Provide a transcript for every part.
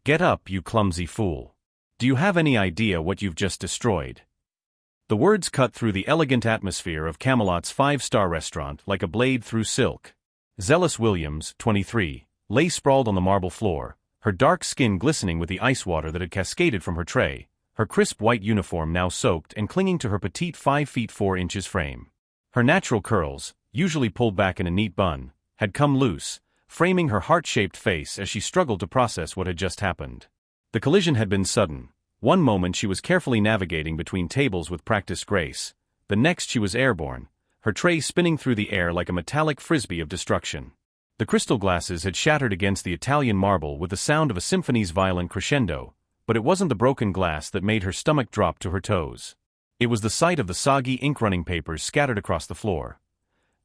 Get up, you clumsy fool. Do you have any idea what you've just destroyed? The words cut through the elegant atmosphere of Camelot's five-star restaurant like a blade through silk. Zealous Williams, 23, lay sprawled on the marble floor, her dark skin glistening with the ice water that had cascaded from her tray, her crisp white uniform now soaked and clinging to her petite 5 feet 4 inches frame. Her natural curls, usually pulled back in a neat bun, had come loose, framing her heart-shaped face as she struggled to process what had just happened. The collision had been sudden. One moment she was carefully navigating between tables with practiced grace, the next she was airborne, her tray spinning through the air like a metallic frisbee of destruction. The crystal glasses had shattered against the Italian marble with the sound of a symphony's violent crescendo, but it wasn't the broken glass that made her stomach drop to her toes. It was the sight of the soggy ink-running papers scattered across the floor.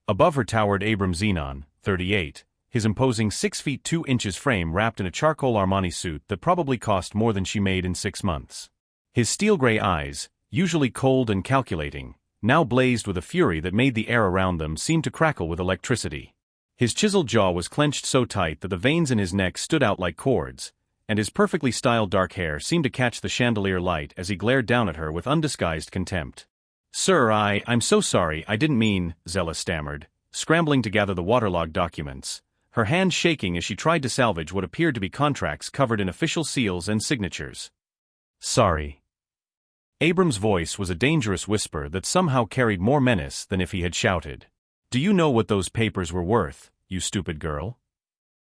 Above her towered Abram Xenon, 38, his imposing 6 feet 2 inches frame wrapped in a charcoal Armani suit that probably cost more than she made in 6 months. His steel-gray eyes, usually cold and calculating, now blazed with a fury that made the air around them seem to crackle with electricity. His chiseled jaw was clenched so tight that the veins in his neck stood out like cords, and his perfectly styled dark hair seemed to catch the chandelier light as he glared down at her with undisguised contempt. "Sir, I'm so sorry, I didn't mean," Zella stammered, scrambling to gather the waterlogged documents, her hand shaking as she tried to salvage what appeared to be contracts covered in official seals and signatures. "Sorry." Abram's voice was a dangerous whisper that somehow carried more menace than if he had shouted. "Do you know what those papers were worth, you stupid girl?"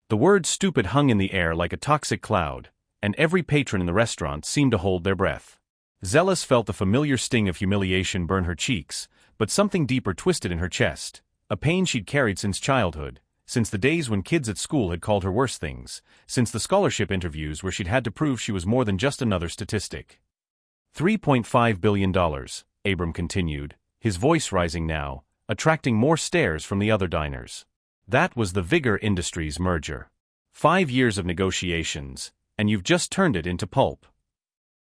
The word stupid hung in the air like a toxic cloud, and every patron in the restaurant seemed to hold their breath. Zealous felt the familiar sting of humiliation burn her cheeks, but something deeper twisted in her chest, a pain she'd carried since childhood, since the days when kids at school had called her worse things, since the scholarship interviews where she'd had to prove she was more than just another statistic. $3.5 billion, Abram continued, his voice rising now, attracting more stares from the other diners. That was the Vigor Industries merger. 5 years of negotiations, and you've just turned it into pulp.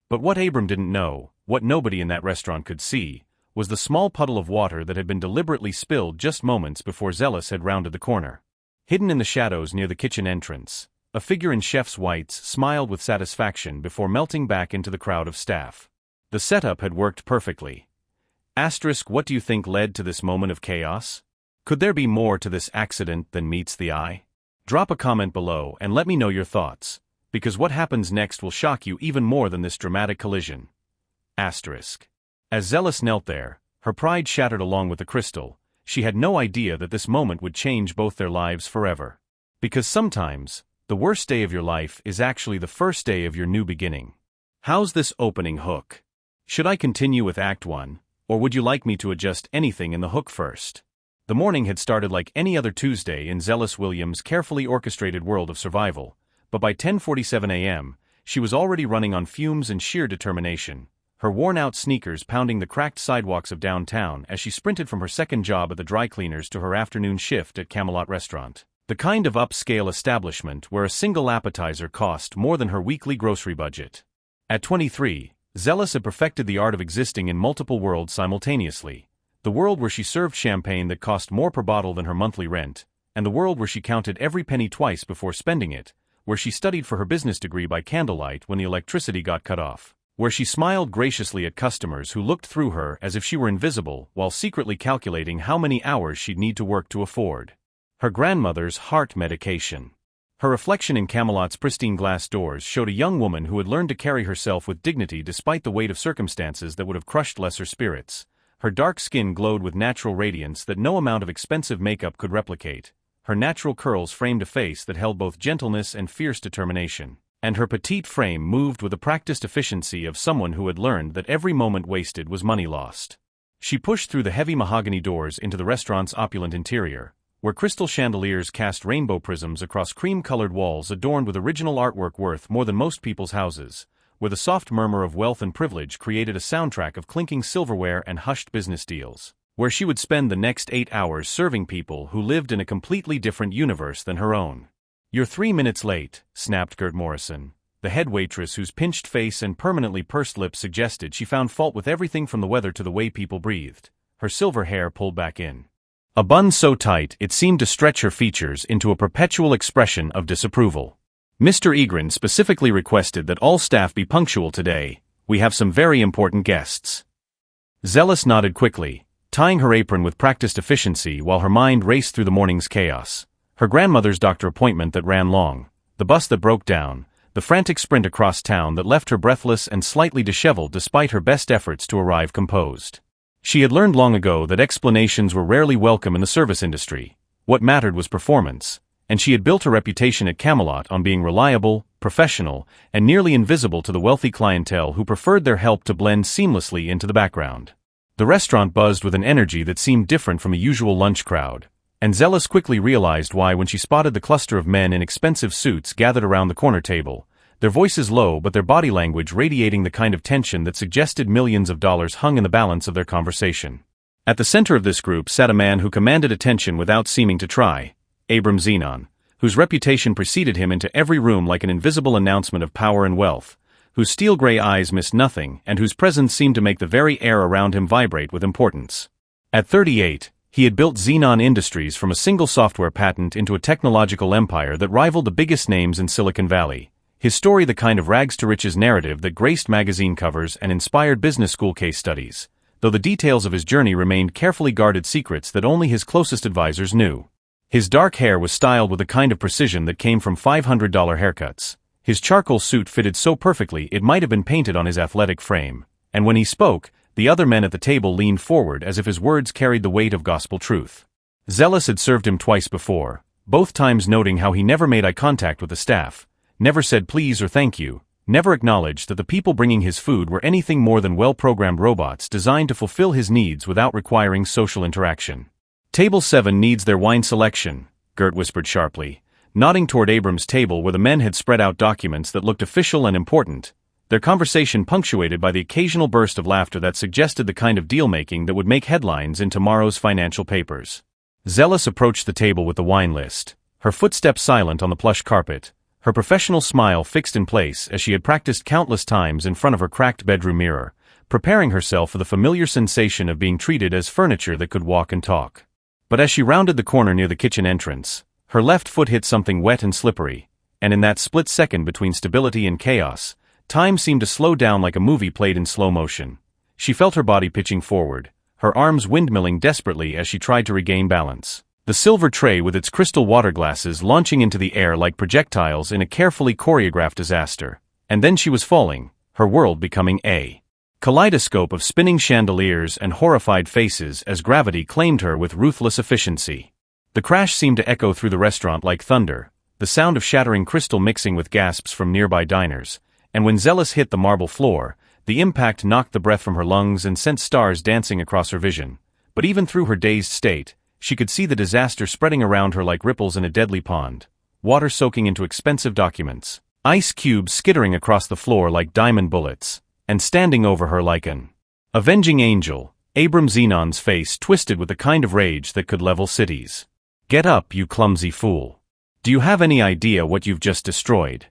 But what Abram didn't know, what nobody in that restaurant could see, was the small puddle of water that had been deliberately spilled just moments before Zealous had rounded the corner. Hidden in the shadows near the kitchen entrance, a figure in chef's whites smiled with satisfaction before melting back into the crowd of staff. The setup had worked perfectly. What do you think led to this moment of chaos? Could there be more to this accident than meets the eye? Drop a comment below and let me know your thoughts, because what happens next will shock you even more than this dramatic collision. As Zealous knelt there, her pride shattered along with the crystal, she had no idea that this moment would change both their lives forever. Because sometimes, the worst day of your life is actually the first day of your new beginning. How's this opening hook? Should I continue with Act 1, or would you like me to adjust anything in the hook first? The morning had started like any other Tuesday in Zealous Williams' carefully orchestrated world of survival, but by 10:47 a.m., she was already running on fumes and sheer determination, her worn-out sneakers pounding the cracked sidewalks of downtown as she sprinted from her second job at the dry cleaners to her afternoon shift at Camelot Restaurant, the kind of upscale establishment where a single appetizer cost more than her weekly grocery budget. At 23, Zealous had perfected the art of existing in multiple worlds simultaneously, the world where she served champagne that cost more per bottle than her monthly rent, and the world where she counted every penny twice before spending it, where she studied for her business degree by candlelight when the electricity got cut off, where she smiled graciously at customers who looked through her as if she were invisible while secretly calculating how many hours she'd need to work to afford her grandmother's heart medication. Her reflection in Camelot's pristine glass doors showed a young woman who had learned to carry herself with dignity despite the weight of circumstances that would have crushed lesser spirits. Her dark skin glowed with natural radiance that no amount of expensive makeup could replicate. Her natural curls framed a face that held both gentleness and fierce determination, and her petite frame moved with the practiced efficiency of someone who had learned that every moment wasted was money lost. She pushed through the heavy mahogany doors into the restaurant's opulent interior, where crystal chandeliers cast rainbow prisms across cream-colored walls adorned with original artwork worth more than most people's houses, where the soft murmur of wealth and privilege created a soundtrack of clinking silverware and hushed business deals, where she would spend the next 8 hours serving people who lived in a completely different universe than her own. "You're 3 minutes late," snapped Gert Morrison, the head waitress whose pinched face and permanently pursed lips suggested she found fault with everything from the weather to the way people breathed, her silver hair pulled back in a bun so tight it seemed to stretch her features into a perpetual expression of disapproval. Mr. Egren specifically requested that all staff be punctual today. We have some very important guests. Zealous nodded quickly, tying her apron with practiced efficiency while her mind raced through the morning's chaos. Her grandmother's doctor appointment that ran long, the bus that broke down, the frantic sprint across town that left her breathless and slightly disheveled despite her best efforts to arrive composed. She had learned long ago that explanations were rarely welcome in the service industry. What mattered was performance, and she had built a reputation at Camelot on being reliable, professional, and nearly invisible to the wealthy clientele who preferred their help to blend seamlessly into the background. The restaurant buzzed with an energy that seemed different from a usual lunch crowd, and Zealous quickly realized why when she spotted the cluster of men in expensive suits gathered around the corner table, their voices low but their body language radiating the kind of tension that suggested millions of dollars hung in the balance of their conversation. At the center of this group sat a man who commanded attention without seeming to try, Abram Xenon, whose reputation preceded him into every room like an invisible announcement of power and wealth, whose steel-gray eyes missed nothing and whose presence seemed to make the very air around him vibrate with importance. At 38, he had built Xenon Industries from a single software patent into a technological empire that rivaled the biggest names in Silicon Valley. His story the kind of rags-to-riches narrative that graced magazine covers and inspired business school case studies, though the details of his journey remained carefully guarded secrets that only his closest advisors knew. His dark hair was styled with a kind of precision that came from $500 haircuts. His charcoal suit fitted so perfectly it might have been painted on his athletic frame, and when he spoke, the other men at the table leaned forward as if his words carried the weight of gospel truth. Zealous had served him twice before, both times noting how he never made eye contact with the staff, never said please or thank you, never acknowledged that the people bringing his food were anything more than well-programmed robots designed to fulfill his needs without requiring social interaction. Table 7 needs their wine selection, Gert whispered sharply, nodding toward Abram's table where the men had spread out documents that looked official and important, their conversation punctuated by the occasional burst of laughter that suggested the kind of deal-making that would make headlines in tomorrow's financial papers. Zealous approached the table with the wine list, her footsteps silent on the plush carpet, her professional smile fixed in place as she had practiced countless times in front of her cracked bedroom mirror, preparing herself for the familiar sensation of being treated as furniture that could walk and talk. But as she rounded the corner near the kitchen entrance, her left foot hit something wet and slippery, and in that split second between stability and chaos, time seemed to slow down like a movie played in slow motion. She felt her body pitching forward, her arms windmilling desperately as she tried to regain balance. The silver tray with its crystal water glasses launching into the air like projectiles in a carefully choreographed disaster. And then she was falling, her world becoming a kaleidoscope of spinning chandeliers and horrified faces as gravity claimed her with ruthless efficiency. The crash seemed to echo through the restaurant like thunder, the sound of shattering crystal mixing with gasps from nearby diners, and when Zealous hit the marble floor, the impact knocked the breath from her lungs and sent stars dancing across her vision. But even through her dazed state, she could see the disaster spreading around her like ripples in a deadly pond, water soaking into expensive documents, ice cubes skittering across the floor like diamond bullets, and standing over her like an avenging angel, Abram Xenon's face twisted with the kind of rage that could level cities. "Get up, you clumsy fool. Do you have any idea what you've just destroyed?"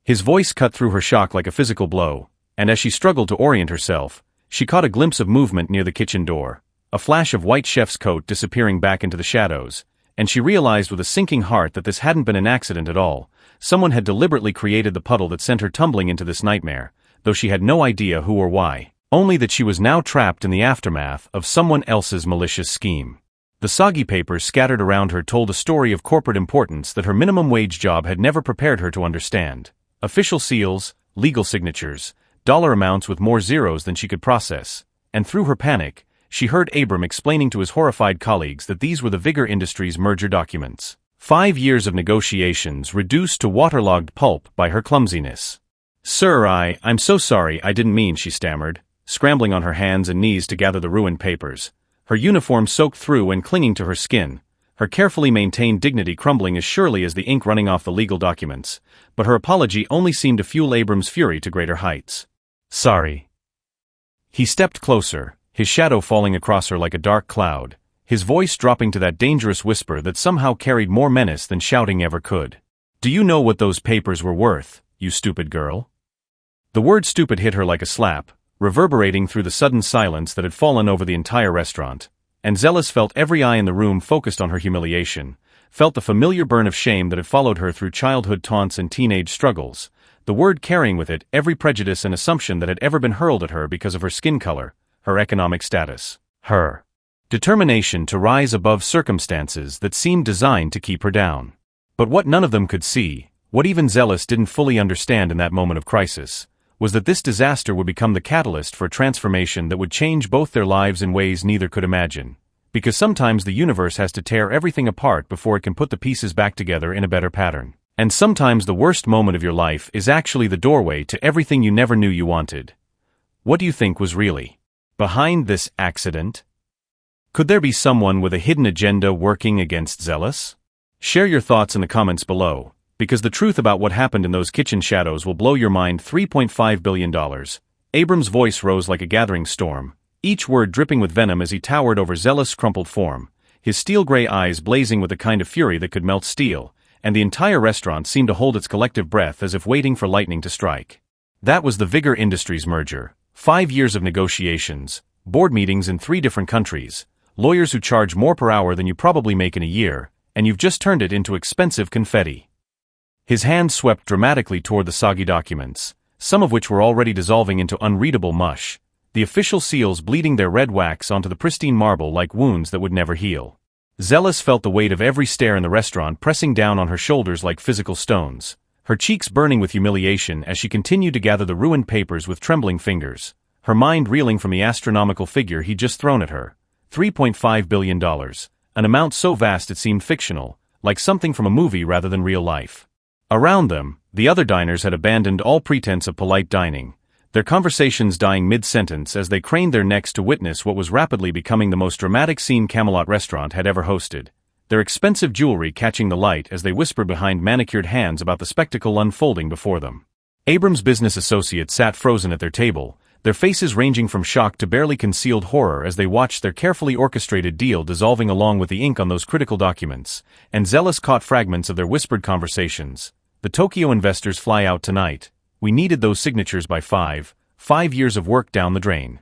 His voice cut through her shock like a physical blow, and as she struggled to orient herself, she caught a glimpse of movement near the kitchen door. A flash of white chef's coat disappearing back into the shadows, and she realized with a sinking heart that this hadn't been an accident at all. Someone had deliberately created the puddle that sent her tumbling into this nightmare, though she had no idea who or why, only that she was now trapped in the aftermath of someone else's malicious scheme. The soggy papers scattered around her told a story of corporate importance that her minimum wage job had never prepared her to understand. Official seals, legal signatures, dollar amounts with more zeros than she could process, and through her panic, she heard Abram explaining to his horrified colleagues that these were the Vigor Industries merger documents. 5 years of negotiations reduced to waterlogged pulp by her clumsiness. "Sir, I'm so sorry, I didn't mean," she stammered, scrambling on her hands and knees to gather the ruined papers, her uniform soaked through and clinging to her skin, her carefully maintained dignity crumbling as surely as the ink running off the legal documents, but her apology only seemed to fuel Abram's fury to greater heights. "Sorry." He stepped closer, his shadow falling across her like a dark cloud, his voice dropping to that dangerous whisper that somehow carried more menace than shouting ever could. "Do you know what those papers were worth, you stupid girl?" The word stupid hit her like a slap, reverberating through the sudden silence that had fallen over the entire restaurant, and Zealous felt every eye in the room focused on her humiliation, felt the familiar burn of shame that had followed her through childhood taunts and teenage struggles, the word carrying with it every prejudice and assumption that had ever been hurled at her because of her skin color, her economic status, her determination to rise above circumstances that seemed designed to keep her down. But what none of them could see, what even Zealous didn't fully understand in that moment of crisis, was that this disaster would become the catalyst for a transformation that would change both their lives in ways neither could imagine. Because sometimes the universe has to tear everything apart before it can put the pieces back together in a better pattern. And sometimes the worst moment of your life is actually the doorway to everything you never knew you wanted. What do you think was really behind this accident? Could there be someone with a hidden agenda working against Zealous? Share your thoughts in the comments below, because the truth about what happened in those kitchen shadows will blow your mind. $3.5 billion. Abram's voice rose like a gathering storm, each word dripping with venom as he towered over Zealous' crumpled form, his steel-gray eyes blazing with the kind of fury that could melt steel, and the entire restaurant seemed to hold its collective breath as if waiting for lightning to strike. That was the Vigor Industries merger. 5 years of negotiations, board meetings in 3 different countries, lawyers who charge more per hour than you probably make in a year, and you've just turned it into expensive confetti. His hand swept dramatically toward the soggy documents, some of which were already dissolving into unreadable mush, the official seals bleeding their red wax onto the pristine marble like wounds that would never heal. Zealous felt the weight of every stare in the restaurant pressing down on her shoulders like physical stones, her cheeks burning with humiliation as she continued to gather the ruined papers with trembling fingers, her mind reeling from the astronomical figure he'd just thrown at her. $3.5 billion, an amount so vast it seemed fictional, like something from a movie rather than real life. Around them, the other diners had abandoned all pretense of polite dining, their conversations dying mid-sentence as they craned their necks to witness what was rapidly becoming the most dramatic scene Camelot restaurant had ever hosted, their expensive jewelry catching the light as they whispered behind manicured hands about the spectacle unfolding before them. Abram's business associates sat frozen at their table, their faces ranging from shock to barely concealed horror as they watched their carefully orchestrated deal dissolving along with the ink on those critical documents, and Zealous caught fragments of their whispered conversations. The Tokyo investors fly out tonight. We needed those signatures by 5 years of work down the drain.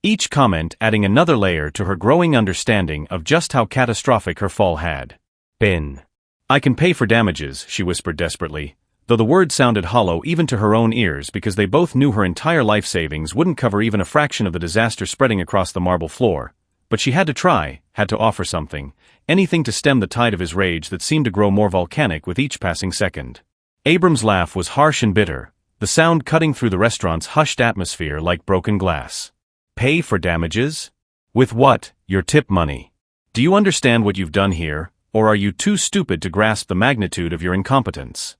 Each comment adding another layer to her growing understanding of just how catastrophic her fall had been. I can pay for damages, she whispered desperately, though the word sounded hollow even to her own ears because they both knew her entire life savings wouldn't cover even a fraction of the disaster spreading across the marble floor. But she had to try, had to offer something, anything to stem the tide of his rage that seemed to grow more volcanic with each passing second. Abram's laugh was harsh and bitter, the sound cutting through the restaurant's hushed atmosphere like broken glass. Pay for damages? With what? Your tip money. Do you understand what you've done here, or are you too stupid to grasp the magnitude of your incompetence?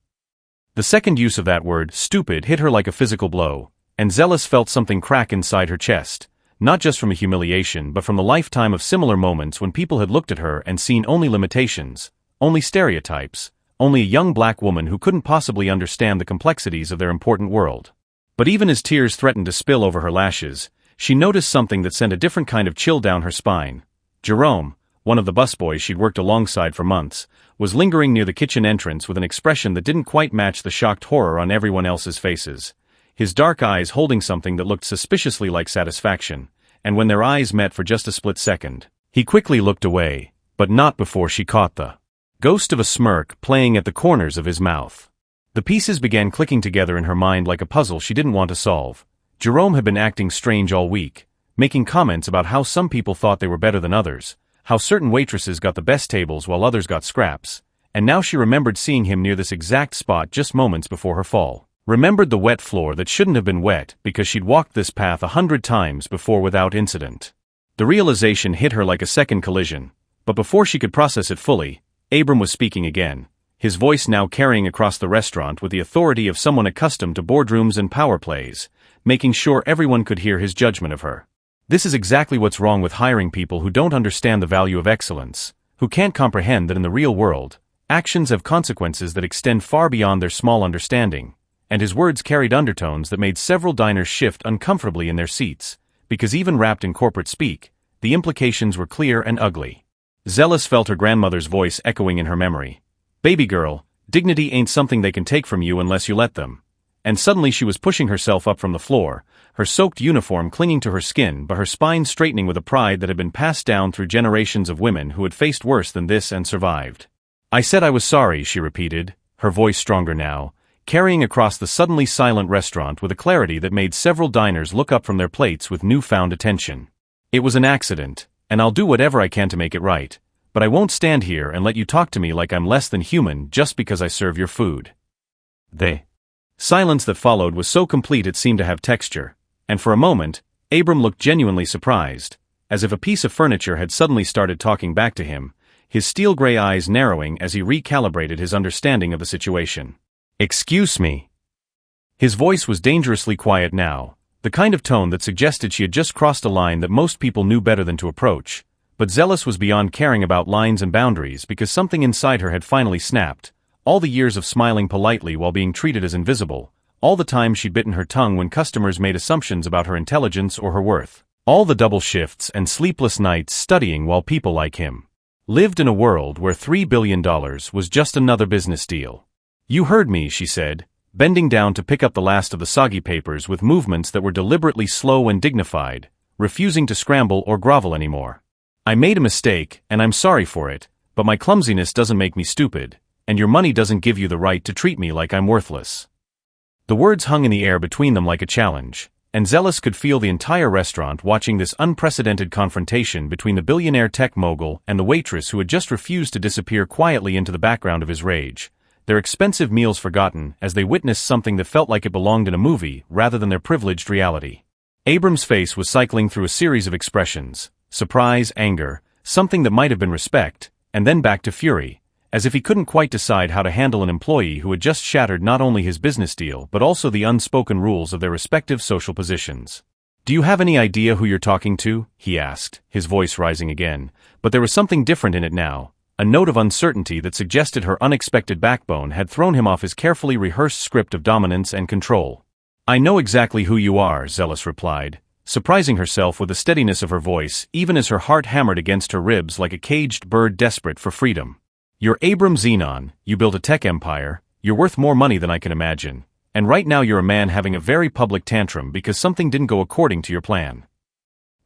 The second use of that word, stupid, hit her like a physical blow, and Zealous felt something crack inside her chest, not just from a humiliation but from the lifetime of similar moments when people had looked at her and seen only limitations, only stereotypes, only a young black woman who couldn't possibly understand the complexities of their important world. But even as tears threatened to spill over her lashes, she noticed something that sent a different kind of chill down her spine. Jerome, one of the busboys she'd worked alongside for months, was lingering near the kitchen entrance with an expression that didn't quite match the shocked horror on everyone else's faces, his dark eyes holding something that looked suspiciously like satisfaction, and when their eyes met for just a split second, he quickly looked away, but not before she caught the ghost of a smirk playing at the corners of his mouth. The pieces began clicking together in her mind like a puzzle she didn't want to solve. Jerome had been acting strange all week, making comments about how some people thought they were better than others, how certain waitresses got the best tables while others got scraps, and now she remembered seeing him near this exact spot just moments before her fall. Remembered the wet floor that shouldn't have been wet because she'd walked this path 100 times before without incident. The realization hit her like a second collision, but before she could process it fully, Abram was speaking again, his voice now carrying across the restaurant with the authority of someone accustomed to boardrooms and power plays, making sure everyone could hear his judgment of her. This is exactly what's wrong with hiring people who don't understand the value of excellence, who can't comprehend that in the real world, actions have consequences that extend far beyond their small understanding, and his words carried undertones that made several diners shift uncomfortably in their seats, because even wrapped in corporate speak, the implications were clear and ugly. Zealous felt her grandmother's voice echoing in her memory. Baby girl, dignity ain't something they can take from you unless you let them. And suddenly she was pushing herself up from the floor, her soaked uniform clinging to her skin but her spine straightening with a pride that had been passed down through generations of women who had faced worse than this and survived. I said I was sorry, she repeated, her voice stronger now, carrying across the suddenly silent restaurant with a clarity that made several diners look up from their plates with newfound attention. It was an accident, and I'll do whatever I can to make it right, but I won't stand here and let you talk to me like I'm less than human just because I serve your food. The silence that followed was so complete it seemed to have texture, and for a moment, Abram looked genuinely surprised, as if a piece of furniture had suddenly started talking back to him, his steel-gray eyes narrowing as he recalibrated his understanding of the situation. Excuse me. His voice was dangerously quiet now, the kind of tone that suggested she had just crossed a line that most people knew better than to approach, but Zealous was beyond caring about lines and boundaries because something inside her had finally snapped. All the years of smiling politely while being treated as invisible, all the time she'd bitten her tongue when customers made assumptions about her intelligence or her worth, all the double shifts and sleepless nights studying while people like him lived in a world where $3 billion was just another business deal. You heard me, she said, bending down to pick up the last of the soggy papers with movements that were deliberately slow and dignified, refusing to scramble or grovel anymore. I made a mistake, and I'm sorry for it, but my clumsiness doesn't make me stupid, and your money doesn't give you the right to treat me like I'm worthless. The words hung in the air between them like a challenge, and Zealous could feel the entire restaurant watching this unprecedented confrontation between the billionaire tech mogul and the waitress who had just refused to disappear quietly into the background of his rage, their expensive meals forgotten as they witnessed something that felt like it belonged in a movie rather than their privileged reality. Abram's face was cycling through a series of expressions, surprise, anger, something that might have been respect, and then back to fury, as if he couldn't quite decide how to handle an employee who had just shattered not only his business deal but also the unspoken rules of their respective social positions. Do you have any idea who you're talking to? He asked, his voice rising again, but there was something different in it now, a note of uncertainty that suggested her unexpected backbone had thrown him off his carefully rehearsed script of dominance and control. I know exactly who you are, Zealous replied, surprising herself with the steadiness of her voice even as her heart hammered against her ribs like a caged bird desperate for freedom. You're Abram Xenon, you built a tech empire, you're worth more money than I can imagine, and right now you're a man having a very public tantrum because something didn't go according to your plan.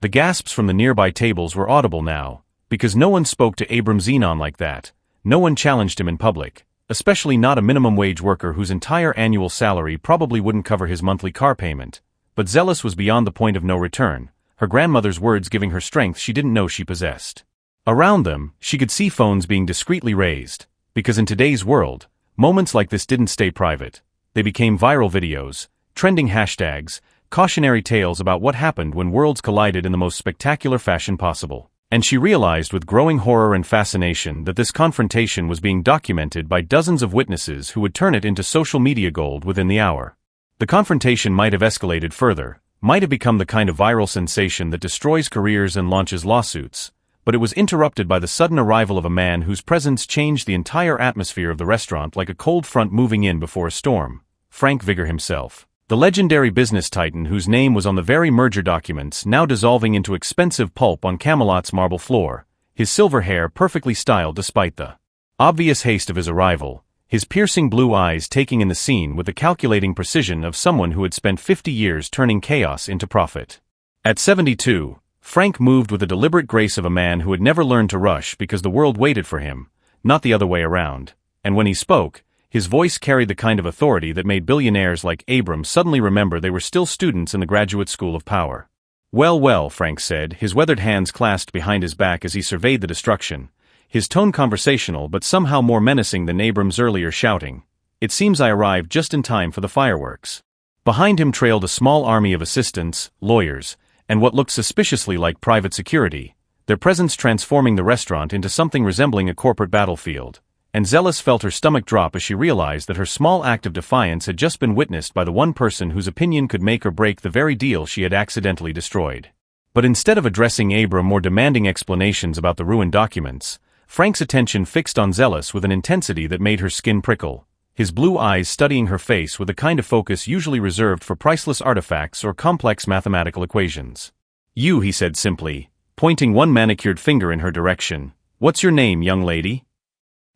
The gasps from the nearby tables were audible now, because no one spoke to Abram Xenon like that, no one challenged him in public, especially not a minimum wage worker whose entire annual salary probably wouldn't cover his monthly car payment, but Zealous was beyond the point of no return, her grandmother's words giving her strength she didn't know she possessed. Around them, she could see phones being discreetly raised, because in today's world, moments like this didn't stay private. They became viral videos, trending hashtags, cautionary tales about what happened when worlds collided in the most spectacular fashion possible. And she realized with growing horror and fascination that this confrontation was being documented by dozens of witnesses who would turn it into social media gold within the hour. The confrontation might have escalated further, might have become the kind of viral sensation that destroys careers and launches lawsuits, but it was interrupted by the sudden arrival of a man whose presence changed the entire atmosphere of the restaurant like a cold front moving in before a storm, Frank Vigor himself. The legendary business titan whose name was on the very merger documents now dissolving into expensive pulp on Camelot's marble floor, his silver hair perfectly styled despite the obvious haste of his arrival, his piercing blue eyes taking in the scene with the calculating precision of someone who had spent 50 years turning chaos into profit. At 72, Frank moved with the deliberate grace of a man who had never learned to rush because the world waited for him, not the other way around, and when he spoke, his voice carried the kind of authority that made billionaires like Abram suddenly remember they were still students in the graduate school of power. Well, well, Frank said, his weathered hands clasped behind his back as he surveyed the destruction, his tone conversational but somehow more menacing than Abram's earlier shouting. It seems I arrived just in time for the fireworks. Behind him trailed a small army of assistants, lawyers, and what looked suspiciously like private security, their presence transforming the restaurant into something resembling a corporate battlefield. And Zealous felt her stomach drop as she realized that her small act of defiance had just been witnessed by the one person whose opinion could make or break the very deal she had accidentally destroyed. But instead of addressing Abram or demanding explanations about the ruined documents, Frank's attention fixed on Zealous with an intensity that made her skin prickle, his blue eyes studying her face with the kind of focus usually reserved for priceless artifacts or complex mathematical equations. You, he said simply, pointing one manicured finger in her direction. What's your name, young lady?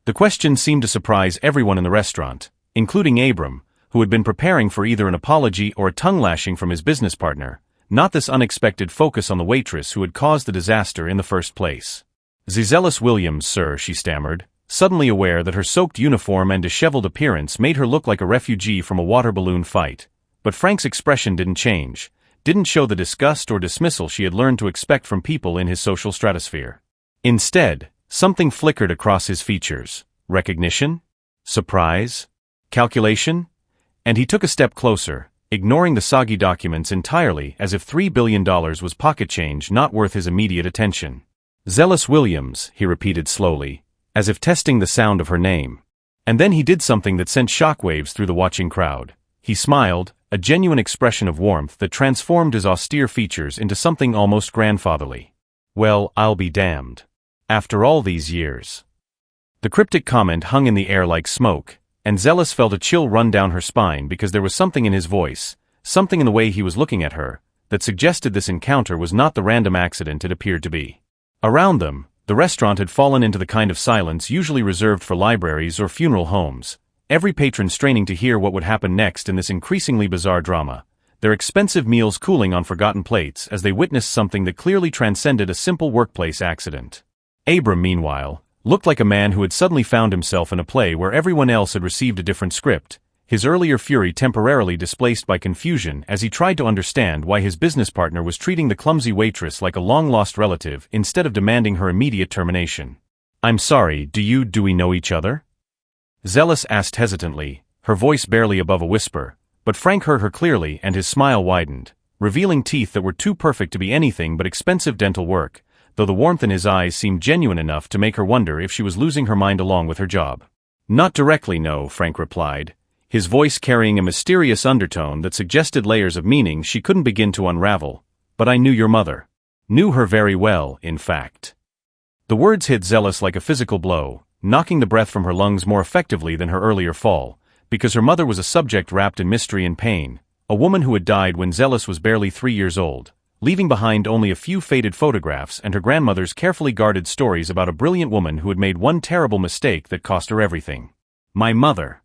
The question seemed to surprise everyone in the restaurant, including Abram, who had been preparing for either an apology or a tongue-lashing from his business partner, not this unexpected focus on the waitress who had caused the disaster in the first place. Zealous Williams, sir, she stammered, suddenly aware that her soaked uniform and disheveled appearance made her look like a refugee from a water balloon fight. But Frank's expression didn't change, didn't show the disgust or dismissal she had learned to expect from people in his social stratosphere. Instead, something flickered across his features. Recognition? Surprise? Calculation? And he took a step closer, ignoring the soggy documents entirely as if $3 billion was pocket change not worth his immediate attention. Zealous Williams, he repeated slowly, as if testing the sound of her name. And then he did something that sent shockwaves through the watching crowd. He smiled, a genuine expression of warmth that transformed his austere features into something almost grandfatherly. Well, I'll be damned. After all these years. The cryptic comment hung in the air like smoke, and Zealous felt a chill run down her spine because there was something in his voice, something in the way he was looking at her, that suggested this encounter was not the random accident it appeared to be. Around them, the restaurant had fallen into the kind of silence usually reserved for libraries or funeral homes, every patron straining to hear what would happen next in this increasingly bizarre drama, their expensive meals cooling on forgotten plates as they witnessed something that clearly transcended a simple workplace accident. Abram, meanwhile, looked like a man who had suddenly found himself in a play where everyone else had received a different script, his earlier fury temporarily displaced by confusion as he tried to understand why his business partner was treating the clumsy waitress like a long-lost relative instead of demanding her immediate termination. "I'm sorry, do we know each other?" Zealous asked hesitantly, her voice barely above a whisper, but Frank heard her clearly and his smile widened, revealing teeth that were too perfect to be anything but expensive dental work, though the warmth in his eyes seemed genuine enough to make her wonder if she was losing her mind along with her job. "Not directly, no," Frank replied, his voice carrying a mysterious undertone that suggested layers of meaning she couldn't begin to unravel. "But I knew your mother. Knew her very well, in fact." The words hit Zealous like a physical blow, knocking the breath from her lungs more effectively than her earlier fall, because her mother was a subject wrapped in mystery and pain, a woman who had died when Zealous was barely 3 years old, leaving behind only a few faded photographs and her grandmother's carefully guarded stories about a brilliant woman who had made one terrible mistake that cost her everything. "My mother."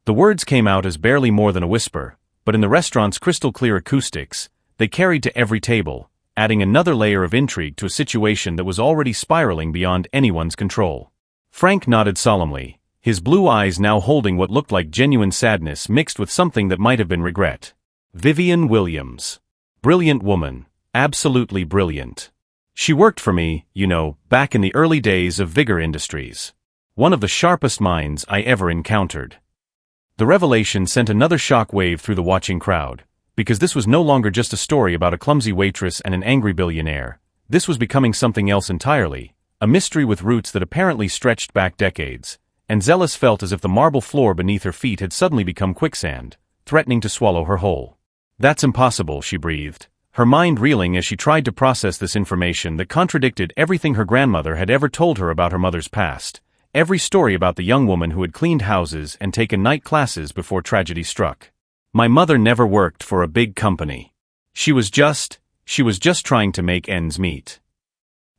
The words came out as barely more than a whisper, but in the restaurant's crystal-clear acoustics, they carried to every table, adding another layer of intrigue to a situation that was already spiraling beyond anyone's control. Frank nodded solemnly, his blue eyes now holding what looked like genuine sadness mixed with something that might have been regret. "Vivian Williams. Brilliant woman. Absolutely brilliant. She worked for me, back in the early days of Vigor Industries. One of the sharpest minds I ever encountered." The revelation sent another shock wave through the watching crowd, because this was no longer just a story about a clumsy waitress and an angry billionaire. This was becoming something else entirely, a mystery with roots that apparently stretched back decades, and Zealous felt as if the marble floor beneath her feet had suddenly become quicksand, threatening to swallow her whole. "That's impossible," she breathed, her mind reeling as she tried to process this information that contradicted everything her grandmother had ever told her about her mother's past, every story about the young woman who had cleaned houses and taken night classes before tragedy struck. "My mother never worked for a big company. She was just trying to make ends meet."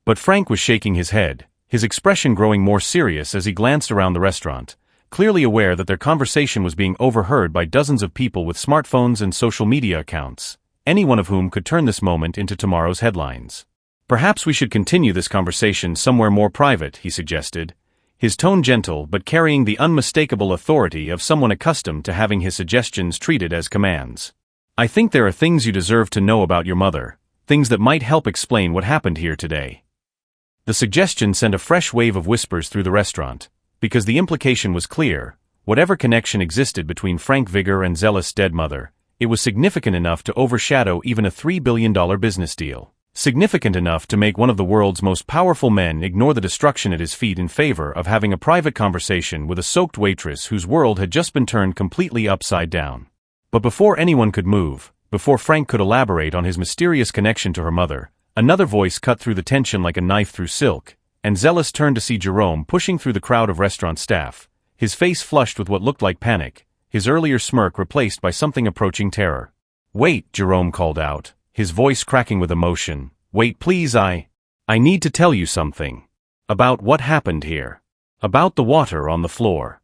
But Frank was shaking his head, his expression growing more serious as he glanced around the restaurant, clearly aware that their conversation was being overheard by dozens of people with smartphones and social media accounts, any one of whom could turn this moment into tomorrow's headlines. "Perhaps we should continue this conversation somewhere more private," he suggested, his tone gentle but carrying the unmistakable authority of someone accustomed to having his suggestions treated as commands. "I think there are things you deserve to know about your mother, things that might help explain what happened here today." The suggestion sent a fresh wave of whispers through the restaurant, because the implication was clear: whatever connection existed between Frank Vigor and Zealous' dead mother, it was significant enough to overshadow even a $3 billion business deal, significant enough to make one of the world's most powerful men ignore the destruction at his feet in favor of having a private conversation with a soaked waitress whose world had just been turned completely upside down. But before anyone could move, before Frank could elaborate on his mysterious connection to her mother, another voice cut through the tension like a knife through silk, and Zealous turned to see Jerome pushing through the crowd of restaurant staff, his face flushed with what looked like panic, his earlier smirk replaced by something approaching terror. "Wait," Jerome called out, his voice cracking with emotion. "Wait, please, I need to tell you something. About what happened here. About the water on the floor."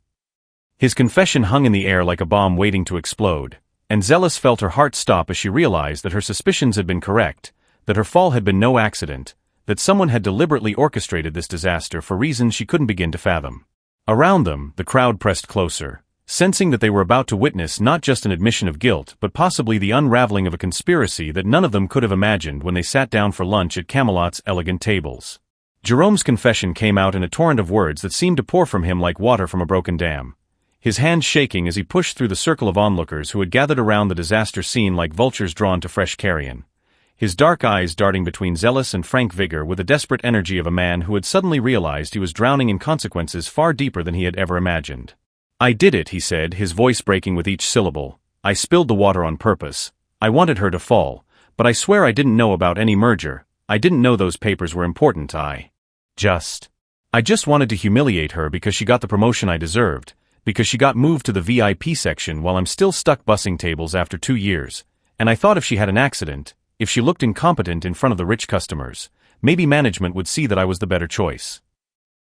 His confession hung in the air like a bomb waiting to explode, and Zealous felt her heart stop as she realized that her suspicions had been correct, that her fall had been no accident, that someone had deliberately orchestrated this disaster for reasons she couldn't begin to fathom. Around them, the crowd pressed closer, sensing that they were about to witness not just an admission of guilt but possibly the unraveling of a conspiracy that none of them could have imagined when they sat down for lunch at Camelot's elegant tables. Jerome's confession came out in a torrent of words that seemed to pour from him like water from a broken dam, his hands shaking as he pushed through the circle of onlookers who had gathered around the disaster scene like vultures drawn to fresh carrion, his dark eyes darting between zealous and frank vigor with the desperate energy of a man who had suddenly realized he was drowning in consequences far deeper than he had ever imagined. "I did it," he said, his voice breaking with each syllable. "I spilled the water on purpose. I wanted her to fall, but I swear I didn't know about any merger. I didn't know those papers were important. I just wanted to humiliate her because she got the promotion I deserved, because she got moved to the VIP section while I'm still stuck bussing tables after 2 years, and I thought if she had an accident, if she looked incompetent in front of the rich customers, maybe management would see that I was the better choice."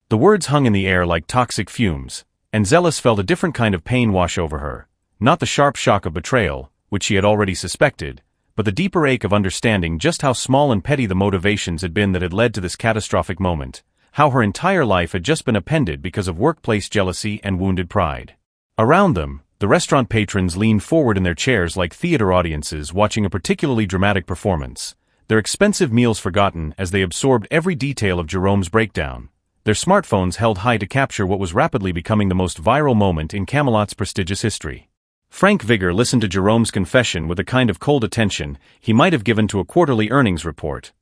The words hung in the air like toxic fumes, and Zealous felt a different kind of pain wash over her, not the sharp shock of betrayal, which she had already suspected, but the deeper ache of understanding just how small and petty the motivations had been that had led to this catastrophic moment, how her entire life had just been upended because of workplace jealousy and wounded pride. Around them, the restaurant patrons leaned forward in their chairs like theater audiences watching a particularly dramatic performance, their expensive meals forgotten as they absorbed every detail of Jerome's breakdown, their smartphones held high to capture what was rapidly becoming the most viral moment in Camelot's prestigious history. Frank Vigor listened to Jerome's confession with a kind of cold attention he might have given to a quarterly earnings report,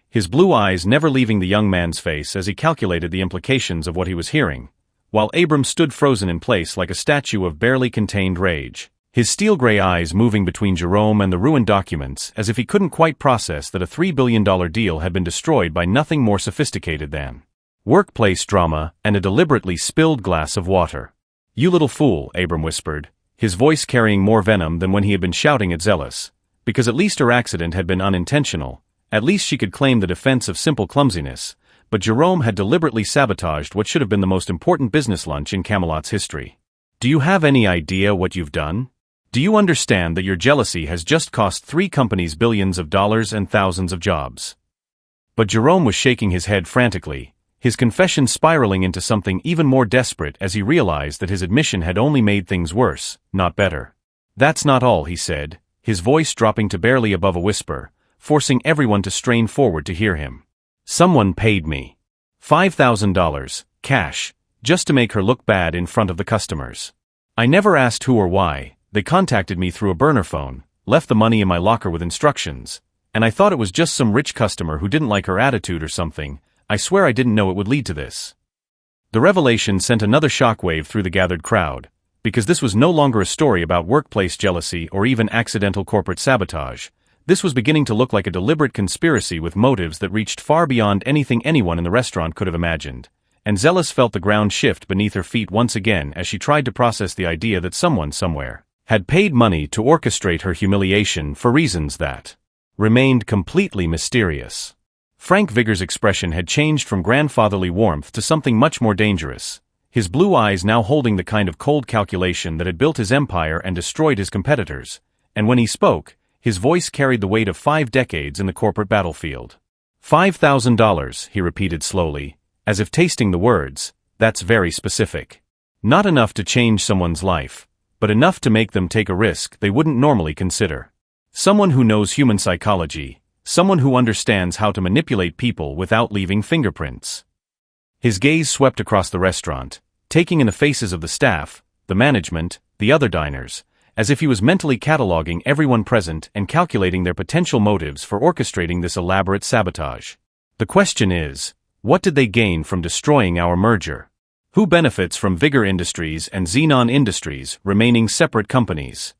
his blue eyes never leaving the young man's face as he calculated the implications of what he was hearing, while Abram stood frozen in place like a statue of barely contained rage, his steel-gray eyes moving between Jerome and the ruined documents as if he couldn't quite process that a $3 billion deal had been destroyed by nothing more sophisticated than workplace drama and a deliberately spilled glass of water. "You little fool," Abram whispered, his voice carrying more venom than when he had been shouting at Zealous, because at least her accident had been unintentional, at least she could claim the defense of simple clumsiness, but Jerome had deliberately sabotaged what should have been the most important business lunch in Camelot's history. "Do you have any idea what you've done? Do you understand that your jealousy has just cost 3 companies billions of dollars and thousands of jobs?" But Jerome was shaking his head frantically, his confession spiraling into something even more desperate as he realized that his admission had only made things worse, not better. "That's not all," he said, his voice dropping to barely above a whisper, forcing everyone to strain forward to hear him. "Someone paid me $5,000, cash, just to make her look bad in front of the customers. I never asked who or why, they contacted me through a burner phone, left the money in my locker with instructions, and I thought it was just some rich customer who didn't like her attitude or something. I swear I didn't know it would lead to this." The revelation sent another shockwave through the gathered crowd, because this was no longer a story about workplace jealousy or even accidental corporate sabotage. This was beginning to look like a deliberate conspiracy with motives that reached far beyond anything anyone in the restaurant could have imagined, and Zealous felt the ground shift beneath her feet once again as she tried to process the idea that someone somewhere had paid money to orchestrate her humiliation for reasons that remained completely mysterious. Frank Vigor's expression had changed from grandfatherly warmth to something much more dangerous, his blue eyes now holding the kind of cold calculation that had built his empire and destroyed his competitors, and when he spoke, his voice carried the weight of 5 decades in the corporate battlefield. $5,000, he repeated slowly, as if tasting the words. "That's very specific. Not enough to change someone's life, but enough to make them take a risk they wouldn't normally consider. Someone who knows human psychology, someone who understands how to manipulate people without leaving fingerprints." His gaze swept across the restaurant, taking in the faces of the staff, the management, the other diners, as if he was mentally cataloging everyone present and calculating their potential motives for orchestrating this elaborate sabotage. "The question is, what did they gain from destroying our merger? Who benefits from Vigor Industries and Xenon Industries remaining separate companies?"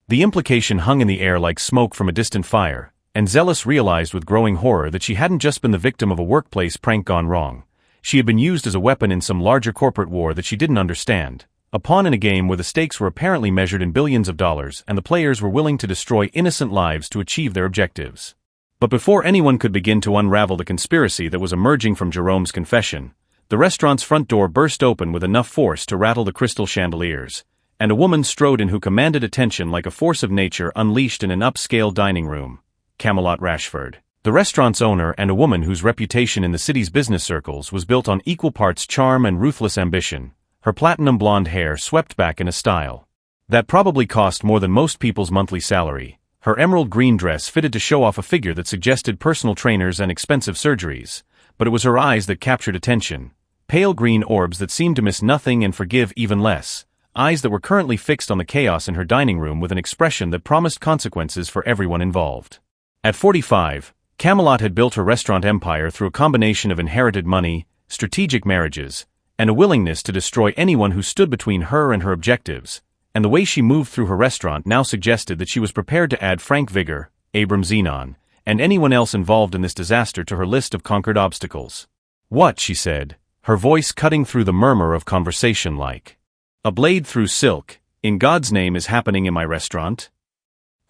The implication hung in the air like smoke from a distant fire, and Zealous realized with growing horror that she hadn't just been the victim of a workplace prank gone wrong. She had been used as a weapon in some larger corporate war that she didn't understand, a pawn in a game where the stakes were apparently measured in billions of dollars and the players were willing to destroy innocent lives to achieve their objectives. But before anyone could begin to unravel the conspiracy that was emerging from Jerome's confession, the restaurant's front door burst open with enough force to rattle the crystal chandeliers, and a woman strode in who commanded attention like a force of nature unleashed in an upscale dining room. Camelot Rashford. The restaurant's owner and a woman whose reputation in the city's business circles was built on equal parts charm and ruthless ambition, her platinum blonde hair swept back in a style that probably cost more than most people's monthly salary. Her emerald green dress fitted to show off a figure that suggested personal trainers and expensive surgeries, but it was her eyes that captured attention. Pale green orbs that seemed to miss nothing and forgive even less. Eyes that were currently fixed on the chaos in her dining room with an expression that promised consequences for everyone involved. At 45, Camelot had built her restaurant empire through a combination of inherited money, strategic marriages, and a willingness to destroy anyone who stood between her and her objectives, and the way she moved through her restaurant now suggested that she was prepared to add Frank Vigor, Abram Xenon, and anyone else involved in this disaster to her list of conquered obstacles. "What?" she said, her voice cutting through the murmur of conversation like a blade through silk. "In God's name is happening in my restaurant?"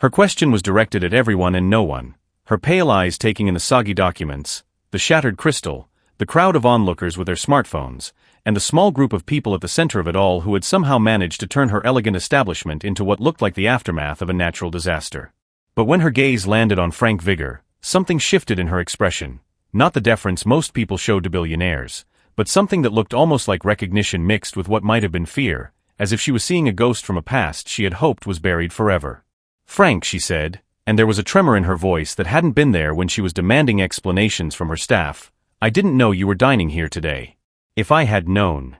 Her question was directed at everyone and no one, her pale eyes taking in the soggy documents, the shattered crystal, the crowd of onlookers with their smartphones, and the small group of people at the center of it all who had somehow managed to turn her elegant establishment into what looked like the aftermath of a natural disaster. But when her gaze landed on Frank Vigor, something shifted in her expression, not the deference most people showed to billionaires, but something that looked almost like recognition mixed with what might have been fear, as if she was seeing a ghost from a past she had hoped was buried forever. "Frank," she said, and there was a tremor in her voice that hadn't been there when she was demanding explanations from her staff, "I didn't know you were dining here today. If I had known."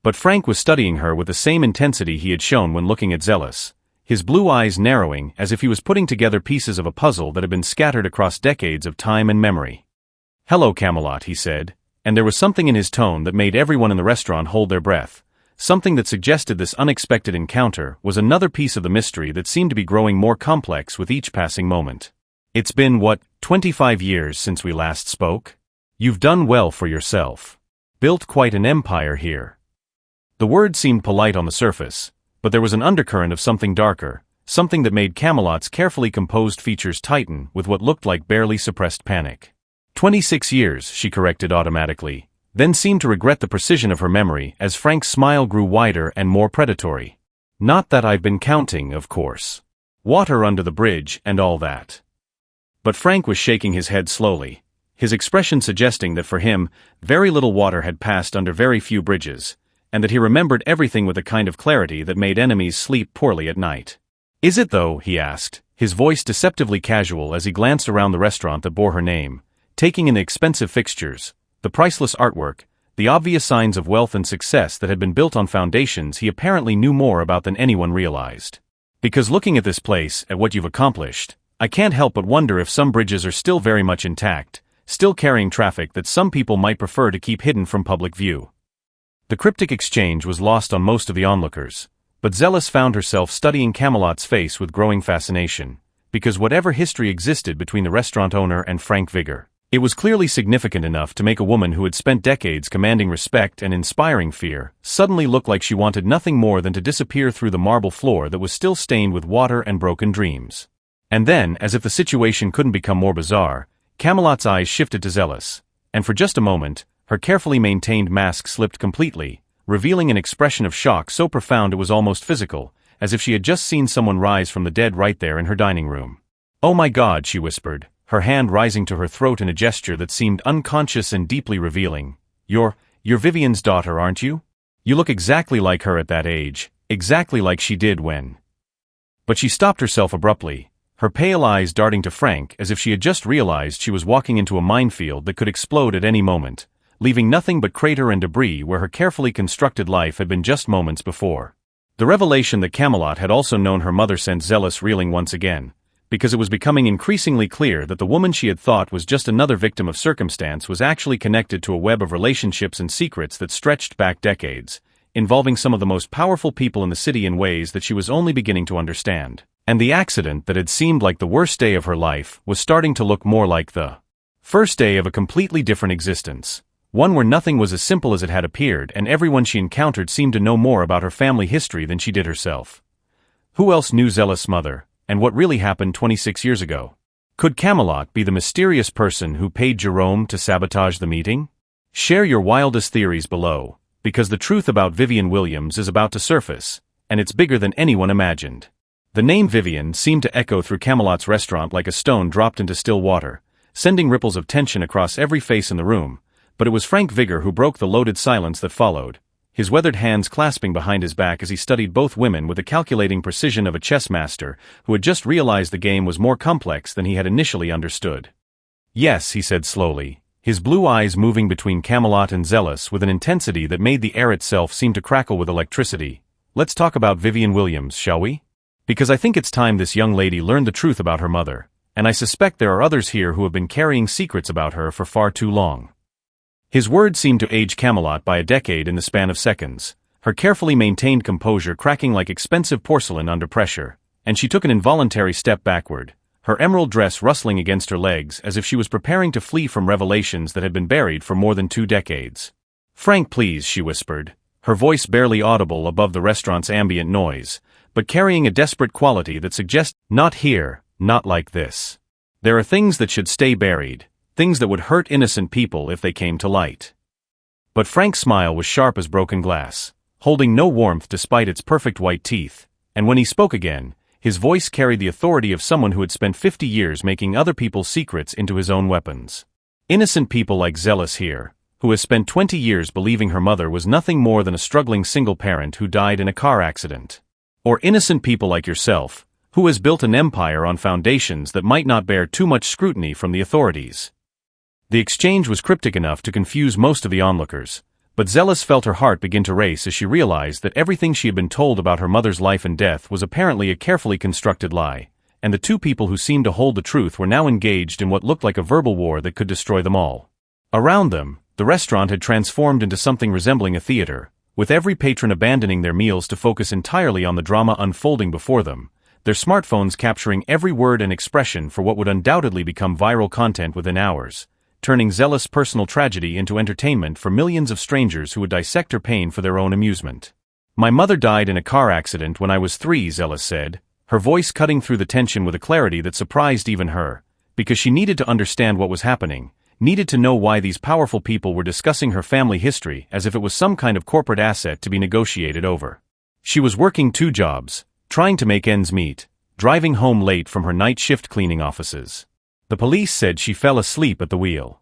But Frank was studying her with the same intensity he had shown when looking at Zealous, his blue eyes narrowing as if he was putting together pieces of a puzzle that had been scattered across decades of time and memory. "Hello, Camelot," he said, and there was something in his tone that made everyone in the restaurant hold their breath, something that suggested this unexpected encounter was another piece of the mystery that seemed to be growing more complex with each passing moment. "It's been, 25 years since we last spoke? You've done well for yourself. Built quite an empire here." The word seemed polite on the surface, but there was an undercurrent of something darker, something that made Camelot's carefully composed features tighten with what looked like barely suppressed panic. 26 years, she corrected automatically, then seemed to regret the precision of her memory as Frank's smile grew wider and more predatory. "Not that I've been counting, of course. Water under the bridge and all that." But Frank was shaking his head slowly, his expression suggesting that for him, very little water had passed under very few bridges, and that he remembered everything with a kind of clarity that made enemies sleep poorly at night. "Is it though?" he asked, his voice deceptively casual as he glanced around the restaurant that bore her name, taking in the expensive fixtures, the priceless artwork, the obvious signs of wealth and success that had been built on foundations he apparently knew more about than anyone realized. "Because looking at this place, at what you've accomplished, I can't help but wonder if some bridges are still very much intact, still carrying traffic that some people might prefer to keep hidden from public view." The cryptic exchange was lost on most of the onlookers, but Zealous found herself studying Camelot's face with growing fascination, because whatever history existed between the restaurant owner and Frank Vigor, it was clearly significant enough to make a woman who had spent decades commanding respect and inspiring fear suddenly look like she wanted nothing more than to disappear through the marble floor that was still stained with water and broken dreams. And then, as if the situation couldn't become more bizarre, Camelot's eyes shifted to Zealous, and for just a moment, her carefully maintained mask slipped completely, revealing an expression of shock so profound it was almost physical, as if she had just seen someone rise from the dead right there in her dining room. "Oh my God," she whispered, her hand rising to her throat in a gesture that seemed unconscious and deeply revealing. You're Vivian's daughter, aren't you? You look exactly like her at that age, exactly like she did when..." But she stopped herself abruptly, her pale eyes darting to Frank as if she had just realized she was walking into a minefield that could explode at any moment, leaving nothing but crater and debris where her carefully constructed life had been just moments before. The revelation that Camelot had also known her mother sent Zealous reeling once again, because it was becoming increasingly clear that the woman she had thought was just another victim of circumstance was actually connected to a web of relationships and secrets that stretched back decades, involving some of the most powerful people in the city in ways that she was only beginning to understand. And the accident that had seemed like the worst day of her life was starting to look more like the first day of a completely different existence, one where nothing was as simple as it had appeared and everyone she encountered seemed to know more about her family history than she did herself. Who else knew Zealous' mother, and what really happened 26 years ago? Could Camelot be the mysterious person who paid Jerome to sabotage the meeting? Share your wildest theories below, because the truth about Vivian Williams is about to surface, and it's bigger than anyone imagined. The name Vivian seemed to echo through Camelot's restaurant like a stone dropped into still water, sending ripples of tension across every face in the room, but it was Frank Vigor who broke the loaded silence that followed, his weathered hands clasping behind his back as he studied both women with the calculating precision of a chess master who had just realized the game was more complex than he had initially understood. "Yes," he said slowly, his blue eyes moving between Camelot and Zealous with an intensity that made the air itself seem to crackle with electricity. "Let's talk about Vivian Williams, shall we? Because I think it's time this young lady learned the truth about her mother, and I suspect there are others here who have been carrying secrets about her for far too long." His words seemed to age Camelot by a decade in the span of seconds, her carefully maintained composure cracking like expensive porcelain under pressure, and she took an involuntary step backward, her emerald dress rustling against her legs as if she was preparing to flee from revelations that had been buried for more than 2 decades. "Frank, please," she whispered, her voice barely audible above the restaurant's ambient noise, but carrying a desperate quality that suggests, "Not here, not like this. There are things that should stay buried, things that would hurt innocent people if they came to light." But Frank's smile was sharp as broken glass, holding no warmth despite its perfect white teeth, and when he spoke again, his voice carried the authority of someone who had spent 50 years making other people's secrets into his own weapons. "Innocent people like Zealous here, who has spent 20 years believing her mother was nothing more than a struggling single parent who died in a car accident. Or innocent people like yourself, who has built an empire on foundations that might not bear too much scrutiny from the authorities." The exchange was cryptic enough to confuse most of the onlookers, but Zealous felt her heart begin to race as she realized that everything she had been told about her mother's life and death was apparently a carefully constructed lie, and the two people who seemed to hold the truth were now engaged in what looked like a verbal war that could destroy them all. Around them, the restaurant had transformed into something resembling a theater, with every patron abandoning their meals to focus entirely on the drama unfolding before them, their smartphones capturing every word and expression for what would undoubtedly become viral content within hours, turning Zealous' personal tragedy into entertainment for millions of strangers who would dissect her pain for their own amusement. "My mother died in a car accident when I was 3, Zealous said, her voice cutting through the tension with a clarity that surprised even her, because she needed to understand what was happening, needed to know why these powerful people were discussing her family history as if it was some kind of corporate asset to be negotiated over. She was working 2 jobs, trying to make ends meet, driving home late from her night shift cleaning offices. The police said she fell asleep at the wheel."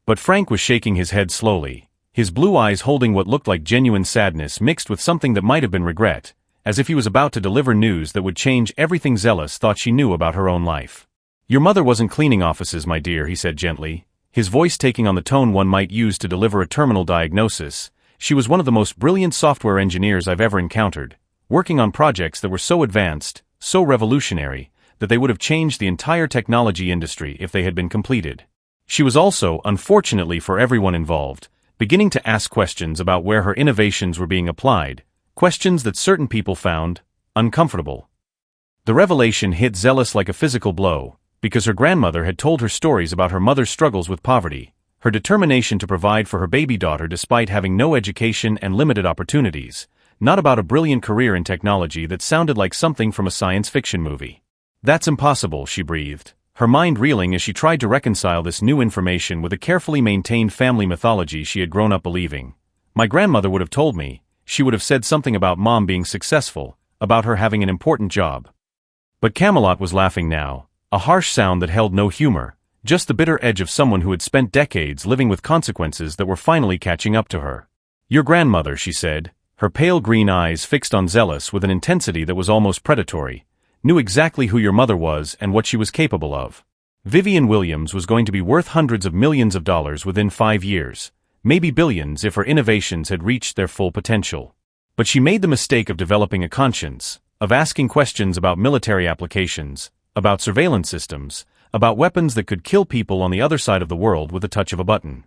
But Frank was shaking his head slowly, his blue eyes holding what looked like genuine sadness mixed with something that might have been regret, as if he was about to deliver news that would change everything Zealous thought she knew about her own life. "Your mother wasn't cleaning offices, my dear," he said gently, his voice taking on the tone one might use to deliver a terminal diagnosis. "She was one of the most brilliant software engineers I've ever encountered, working on projects that were so advanced, so revolutionary, that they would have changed the entire technology industry if they had been completed. She was also, unfortunately for everyone involved, beginning to ask questions about where her innovations were being applied, questions that certain people found uncomfortable." The revelation hit Zealous like a physical blow, because her grandmother had told her stories about her mother's struggles with poverty, her determination to provide for her baby daughter despite having no education and limited opportunities, not about a brilliant career in technology that sounded like something from a science fiction movie. "That's impossible," she breathed, her mind reeling as she tried to reconcile this new information with a carefully maintained family mythology she had grown up believing. "My grandmother would have told me, she would have said something about Mom being successful, about her having an important job." But Camelot was laughing now, a harsh sound that held no humor, just the bitter edge of someone who had spent decades living with consequences that were finally catching up to her. "Your grandmother," she said, her pale green eyes fixed on Zealous with an intensity that was almost predatory, "knew exactly who your mother was and what she was capable of. Vivian Williams was going to be worth hundreds of millions of dollars within 5 years, maybe billions if her innovations had reached their full potential. But she made the mistake of developing a conscience, of asking questions about military applications, about surveillance systems, about weapons that could kill people on the other side of the world with a touch of a button."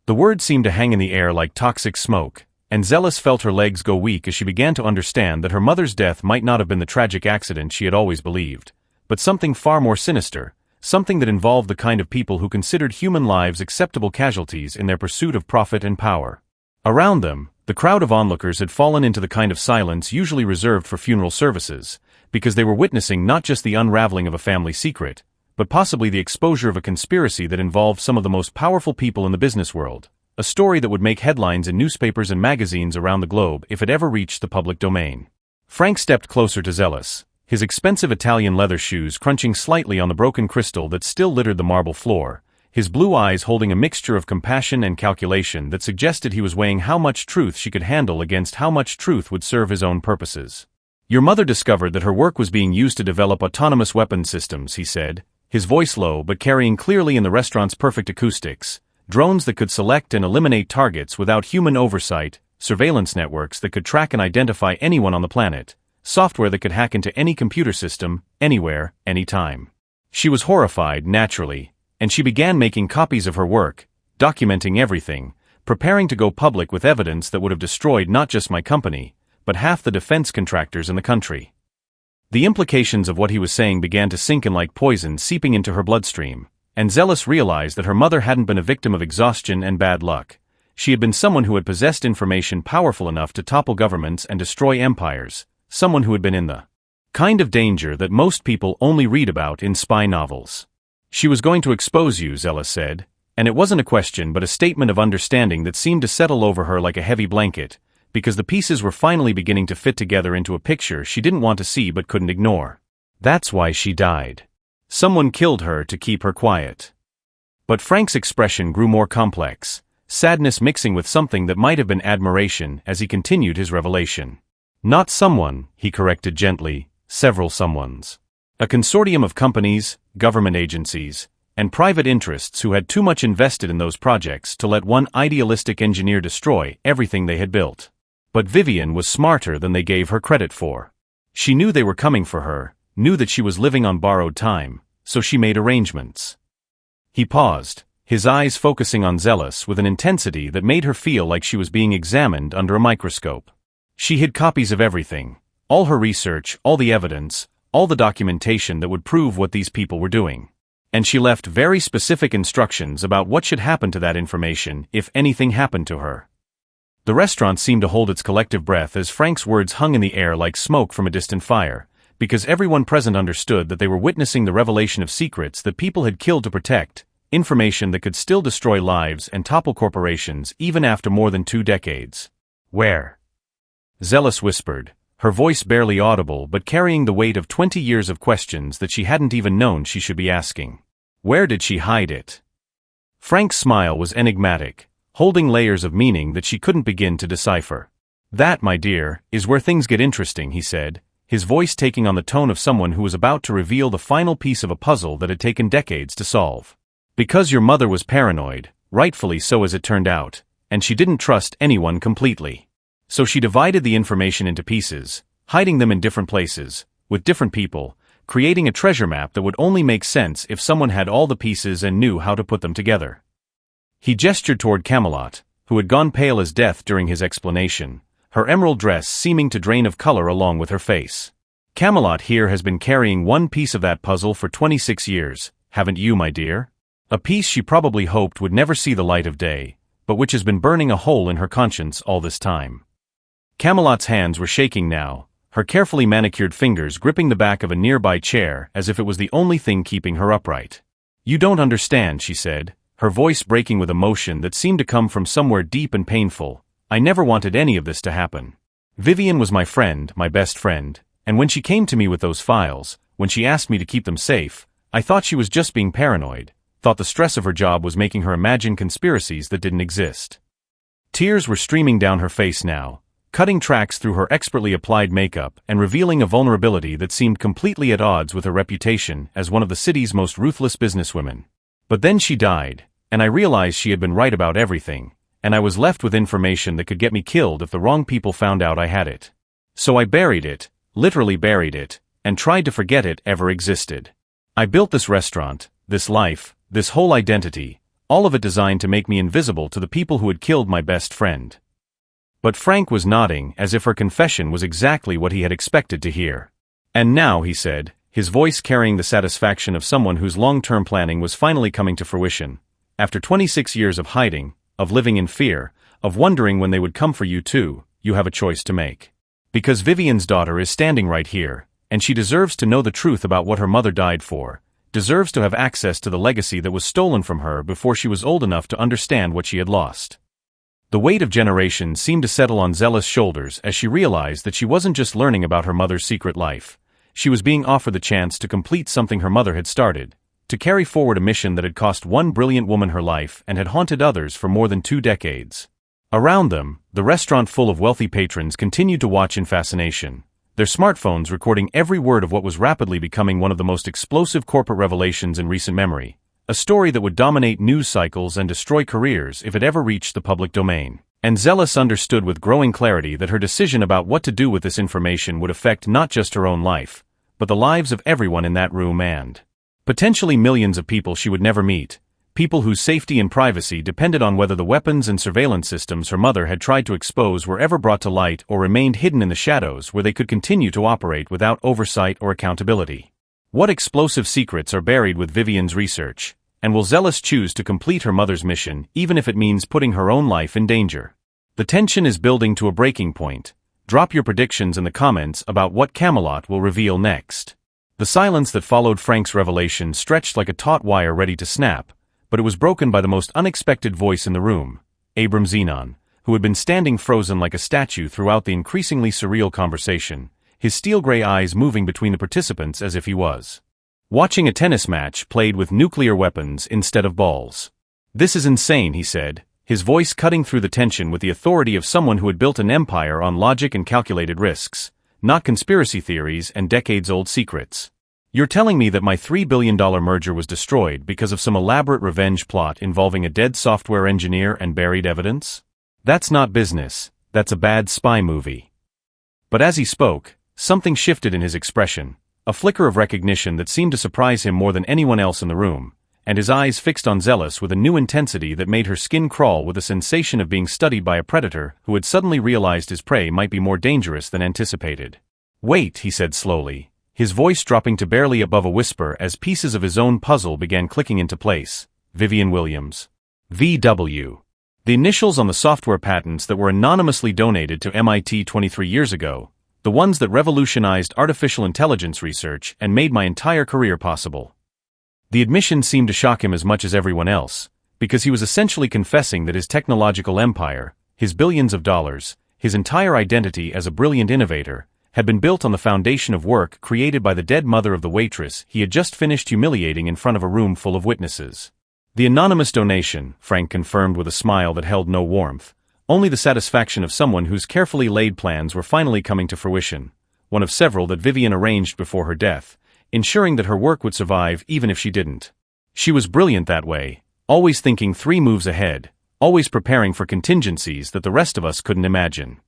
The words seemed to hang in the air like toxic smoke, and Zealous felt her legs go weak as she began to understand that her mother's death might not have been the tragic accident she had always believed, but something far more sinister, something that involved the kind of people who considered human lives acceptable casualties in their pursuit of profit and power. Around them, the crowd of onlookers had fallen into the kind of silence usually reserved for funeral services, because they were witnessing not just the unraveling of a family secret, but possibly the exposure of a conspiracy that involved some of the most powerful people in the business world. A story that would make headlines in newspapers and magazines around the globe if it ever reached the public domain. Frank stepped closer to Zealous, his expensive Italian leather shoes crunching slightly on the broken crystal that still littered the marble floor, his blue eyes holding a mixture of compassion and calculation that suggested he was weighing how much truth she could handle against how much truth would serve his own purposes. Your mother discovered that her work was being used to develop autonomous weapons systems, he said, his voice low but carrying clearly in the restaurant's perfect acoustics, drones that could select and eliminate targets without human oversight, surveillance networks that could track and identify anyone on the planet, software that could hack into any computer system, anywhere, anytime. She was horrified, naturally, and she began making copies of her work, documenting everything, preparing to go public with evidence that would have destroyed not just my company, but half the defense contractors in the country. The implications of what he was saying began to sink in like poison seeping into her bloodstream, and Zealous realized that her mother hadn't been a victim of exhaustion and bad luck. She had been someone who had possessed information powerful enough to topple governments and destroy empires, someone who had been in the kind of danger that most people only read about in spy novels. She was going to expose you, Zealous said, and it wasn't a question but a statement of understanding that seemed to settle over her like a heavy blanket, because the pieces were finally beginning to fit together into a picture she didn't want to see but couldn't ignore. That's why she died. Someone killed her to keep her quiet. But Frank's expression grew more complex, sadness mixing with something that might have been admiration as he continued his revelation. Not someone, he corrected gently, several someones. A consortium of companies, government agencies, and private interests who had too much invested in those projects to let one idealistic engineer destroy everything they had built. But Vivian was smarter than they gave her credit for. She knew they were coming for her, knew that she was living on borrowed time, so she made arrangements. He paused, his eyes focusing on Zealous with an intensity that made her feel like she was being examined under a microscope. She hid copies of everything, all her research, all the evidence, all the documentation that would prove what these people were doing. And she left very specific instructions about what should happen to that information if anything happened to her. The restaurant seemed to hold its collective breath as Frank's words hung in the air like smoke from a distant fire, because everyone present understood that they were witnessing the revelation of secrets that people had killed to protect, information that could still destroy lives and topple corporations even after more than 2 decades. Where? Zealous whispered, her voice barely audible but carrying the weight of 20 years of questions that she hadn't even known she should be asking. Where did she hide it? Frank's smile was enigmatic, holding layers of meaning that she couldn't begin to decipher. That, my dear, is where things get interesting, he said, his voice taking on the tone of someone who was about to reveal the final piece of a puzzle that had taken decades to solve. Because your mother was paranoid, rightfully so as it turned out, and she didn't trust anyone completely. So she divided the information into pieces, hiding them in different places, with different people, creating a treasure map that would only make sense if someone had all the pieces and knew how to put them together. He gestured toward Camelot, who had gone pale as death during his explanation, her emerald dress seeming to drain of color along with her face. Camelot here has been carrying one piece of that puzzle for 26 years, haven't you, my dear? A piece she probably hoped would never see the light of day, but which has been burning a hole in her conscience all this time. Camelot's hands were shaking now, her carefully manicured fingers gripping the back of a nearby chair as if it was the only thing keeping her upright. You don't understand, she said, her voice breaking with emotion that seemed to come from somewhere deep and painful. I never wanted any of this to happen. Vivian was my friend, my best friend, and when she came to me with those files, when she asked me to keep them safe, I thought she was just being paranoid, thought the stress of her job was making her imagine conspiracies that didn't exist. Tears were streaming down her face now, cutting tracks through her expertly applied makeup and revealing a vulnerability that seemed completely at odds with her reputation as one of the city's most ruthless businesswomen. But then she died, and I realized she had been right about everything, and I was left with information that could get me killed if the wrong people found out I had it. So I buried it, literally buried it, and tried to forget it ever existed. I built this restaurant, this life, this whole identity, all of it designed to make me invisible to the people who had killed my best friend. But Frank was nodding as if her confession was exactly what he had expected to hear. And now, he said, his voice carrying the satisfaction of someone whose long-term planning was finally coming to fruition, after 26 years of hiding, of living in fear, of wondering when they would come for you too, you have a choice to make. Because Vivian's daughter is standing right here, and she deserves to know the truth about what her mother died for, deserves to have access to the legacy that was stolen from her before she was old enough to understand what she had lost. The weight of generations seemed to settle on Zealous' shoulders as she realized that she wasn't just learning about her mother's secret life. She was being offered the chance to complete something her mother had started, to carry forward a mission that had cost one brilliant woman her life and had haunted others for more than 2 decades. Around them, the restaurant full of wealthy patrons continued to watch in fascination, their smartphones recording every word of what was rapidly becoming one of the most explosive corporate revelations in recent memory, a story that would dominate news cycles and destroy careers if it ever reached the public domain. And Zealous understood with growing clarity that her decision about what to do with this information would affect not just her own life, but the lives of everyone in that room and potentially millions of people she would never meet, people whose safety and privacy depended on whether the weapons and surveillance systems her mother had tried to expose were ever brought to light or remained hidden in the shadows where they could continue to operate without oversight or accountability. What explosive secrets are buried with Vivian's research, and will Zealous choose to complete her mother's mission even if it means putting her own life in danger? The tension is building to a breaking point. Drop your predictions in the comments about what Camelot will reveal next. The silence that followed Frank's revelation stretched like a taut wire ready to snap, but it was broken by the most unexpected voice in the room, Abram Xenon, who had been standing frozen like a statue throughout the increasingly surreal conversation, his steel-gray eyes moving between the participants as if he was watching a tennis match played with nuclear weapons instead of balls. "This is insane," he said, his voice cutting through the tension with the authority of someone who had built an empire on logic and calculated risks, not conspiracy theories and decades-old secrets. "You're telling me that my $3 billion merger was destroyed because of some elaborate revenge plot involving a dead software engineer and buried evidence? That's not business, that's a bad spy movie." But as he spoke, something shifted in his expression, a flicker of recognition that seemed to surprise him more than anyone else in the room, and his eyes fixed on Zealous with a new intensity that made her skin crawl with a sensation of being studied by a predator who had suddenly realized his prey might be more dangerous than anticipated. "Wait," he said slowly, his voice dropping to barely above a whisper as pieces of his own puzzle began clicking into place. "Vivian Williams. VW. The initials on the software patents that were anonymously donated to MIT 23 years ago, the ones that revolutionized artificial intelligence research and made my entire career possible." The admission seemed to shock him as much as everyone else, because he was essentially confessing that his technological empire, his billions of dollars, his entire identity as a brilliant innovator, had been built on the foundation of work created by the dead mother of the waitress he had just finished humiliating in front of a room full of witnesses. "The anonymous donation," Frank confirmed with a smile that held no warmth, only the satisfaction of someone whose carefully laid plans were finally coming to fruition, one of several that Vivian arranged before her death, ensuring that her work would survive even if she didn't. She was brilliant that way, always thinking 3 moves ahead, always preparing for contingencies that the rest of us couldn't imagine.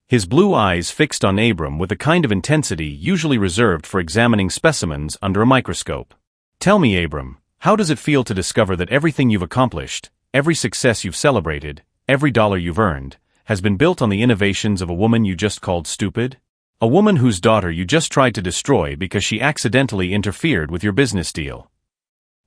His blue eyes fixed on Abram with a kind of intensity usually reserved for examining specimens under a microscope. "Tell me, Abram, how does it feel to discover that everything you've accomplished, every success you've celebrated, every dollar you've earned, has been built on the innovations of a woman you just called stupid? A woman whose daughter you just tried to destroy because she accidentally interfered with your business deal?"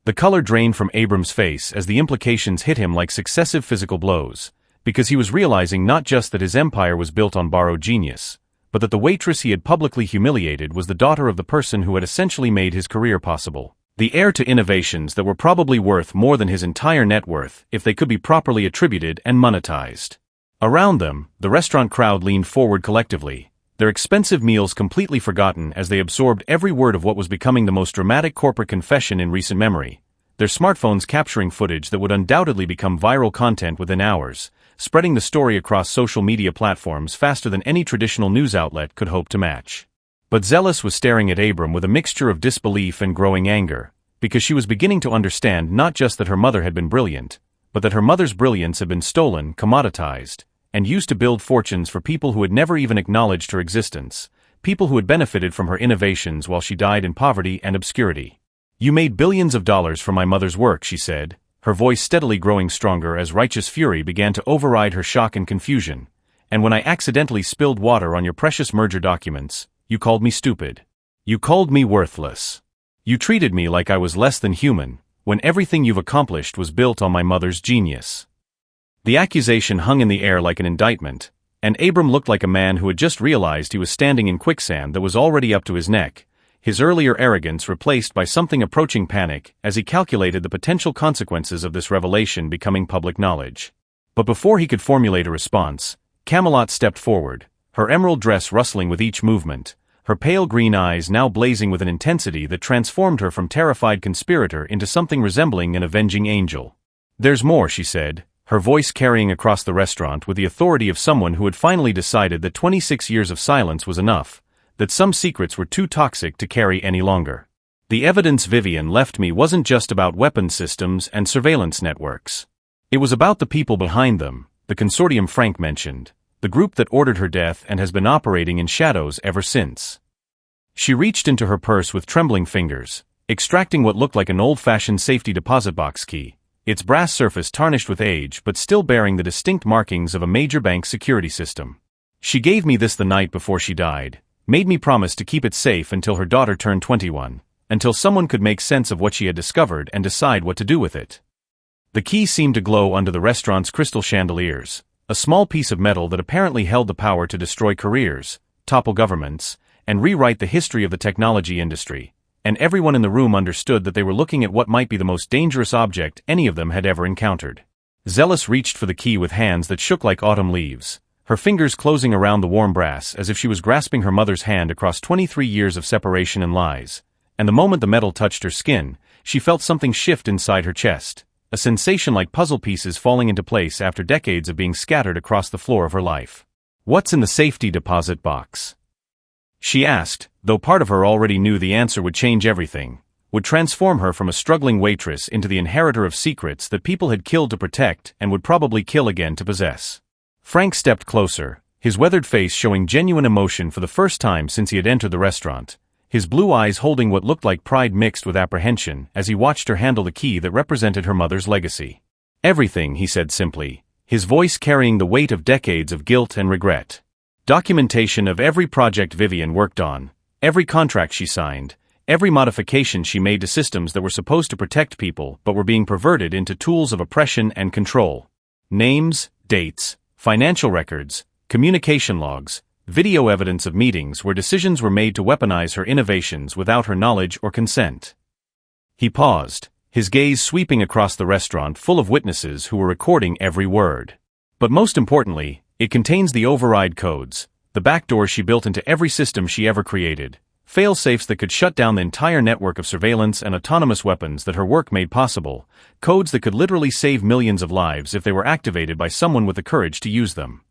The color drained from Abram's face as the implications hit him like successive physical blows, because he was realizing not just that his empire was built on borrowed genius, but that the waitress he had publicly humiliated was the daughter of the person who had essentially made his career possible, the heir to innovations that were probably worth more than his entire net worth if they could be properly attributed and monetized. Around them, the restaurant crowd leaned forward collectively, their expensive meals completely forgotten as they absorbed every word of what was becoming the most dramatic corporate confession in recent memory, their smartphones capturing footage that would undoubtedly become viral content within hours, spreading the story across social media platforms faster than any traditional news outlet could hope to match. But Zealous was staring at Abram with a mixture of disbelief and growing anger, because she was beginning to understand not just that her mother had been brilliant, but that her mother's brilliance had been stolen, commoditized, and used to build fortunes for people who had never even acknowledged her existence, people who had benefited from her innovations while she died in poverty and obscurity. "You made billions of dollars from my mother's work," she said, her voice steadily growing stronger as righteous fury began to override her shock and confusion. "And when I accidentally spilled water on your precious merger documents, you called me stupid. You called me worthless. You treated me like I was less than human, when everything you've accomplished was built on my mother's genius." The accusation hung in the air like an indictment, and Abram looked like a man who had just realized he was standing in quicksand that was already up to his neck, his earlier arrogance replaced by something approaching panic as he calculated the potential consequences of this revelation becoming public knowledge. But before he could formulate a response, Camelot stepped forward, her emerald dress rustling with each movement, her pale green eyes now blazing with an intensity that transformed her from terrified conspirator into something resembling an avenging angel. "There's more," she said, her voice carrying across the restaurant with the authority of someone who had finally decided that 26 years of silence was enough, that some secrets were too toxic to carry any longer. "The evidence Vivian left me wasn't just about weapons systems and surveillance networks. It was about the people behind them, the consortium Frank mentioned, the group that ordered her death and has been operating in shadows ever since." She reached into her purse with trembling fingers, extracting what looked like an old-fashioned safety deposit box key, its brass surface tarnished with age but still bearing the distinct markings of a major bank security system. "She gave me this the night before she died, made me promise to keep it safe until her daughter turned 21, until someone could make sense of what she had discovered and decide what to do with it." The key seemed to glow under the restaurant's crystal chandeliers, a small piece of metal that apparently held the power to destroy careers, topple governments, and rewrite the history of the technology industry, and everyone in the room understood that they were looking at what might be the most dangerous object any of them had ever encountered. Zealous reached for the key with hands that shook like autumn leaves, her fingers closing around the warm brass as if she was grasping her mother's hand across 23 years of separation and lies, and the moment the metal touched her skin, she felt something shift inside her chest, a sensation like puzzle pieces falling into place after decades of being scattered across the floor of her life. "What's in the safety deposit box?" she asked, though part of her already knew the answer would change everything, would transform her from a struggling waitress into the inheritor of secrets that people had killed to protect and would probably kill again to possess. Frank stepped closer, his weathered face showing genuine emotion for the first time since he had entered the restaurant, his blue eyes holding what looked like pride mixed with apprehension as he watched her handle the key that represented her mother's legacy. "Everything," he said simply, his voice carrying the weight of decades of guilt and regret. "Documentation of every project Vivian worked on, every contract she signed, every modification she made to systems that were supposed to protect people but were being perverted into tools of oppression and control. Names, dates, financial records, communication logs, video evidence of meetings where decisions were made to weaponize her innovations without her knowledge or consent." He paused, his gaze sweeping across the restaurant full of witnesses who were recording every word. "But most importantly, it contains the override codes, the backdoors she built into every system she ever created, fail-safes that could shut down the entire network of surveillance and autonomous weapons that her work made possible, codes that could literally save millions of lives if they were activated by someone with the courage to use them."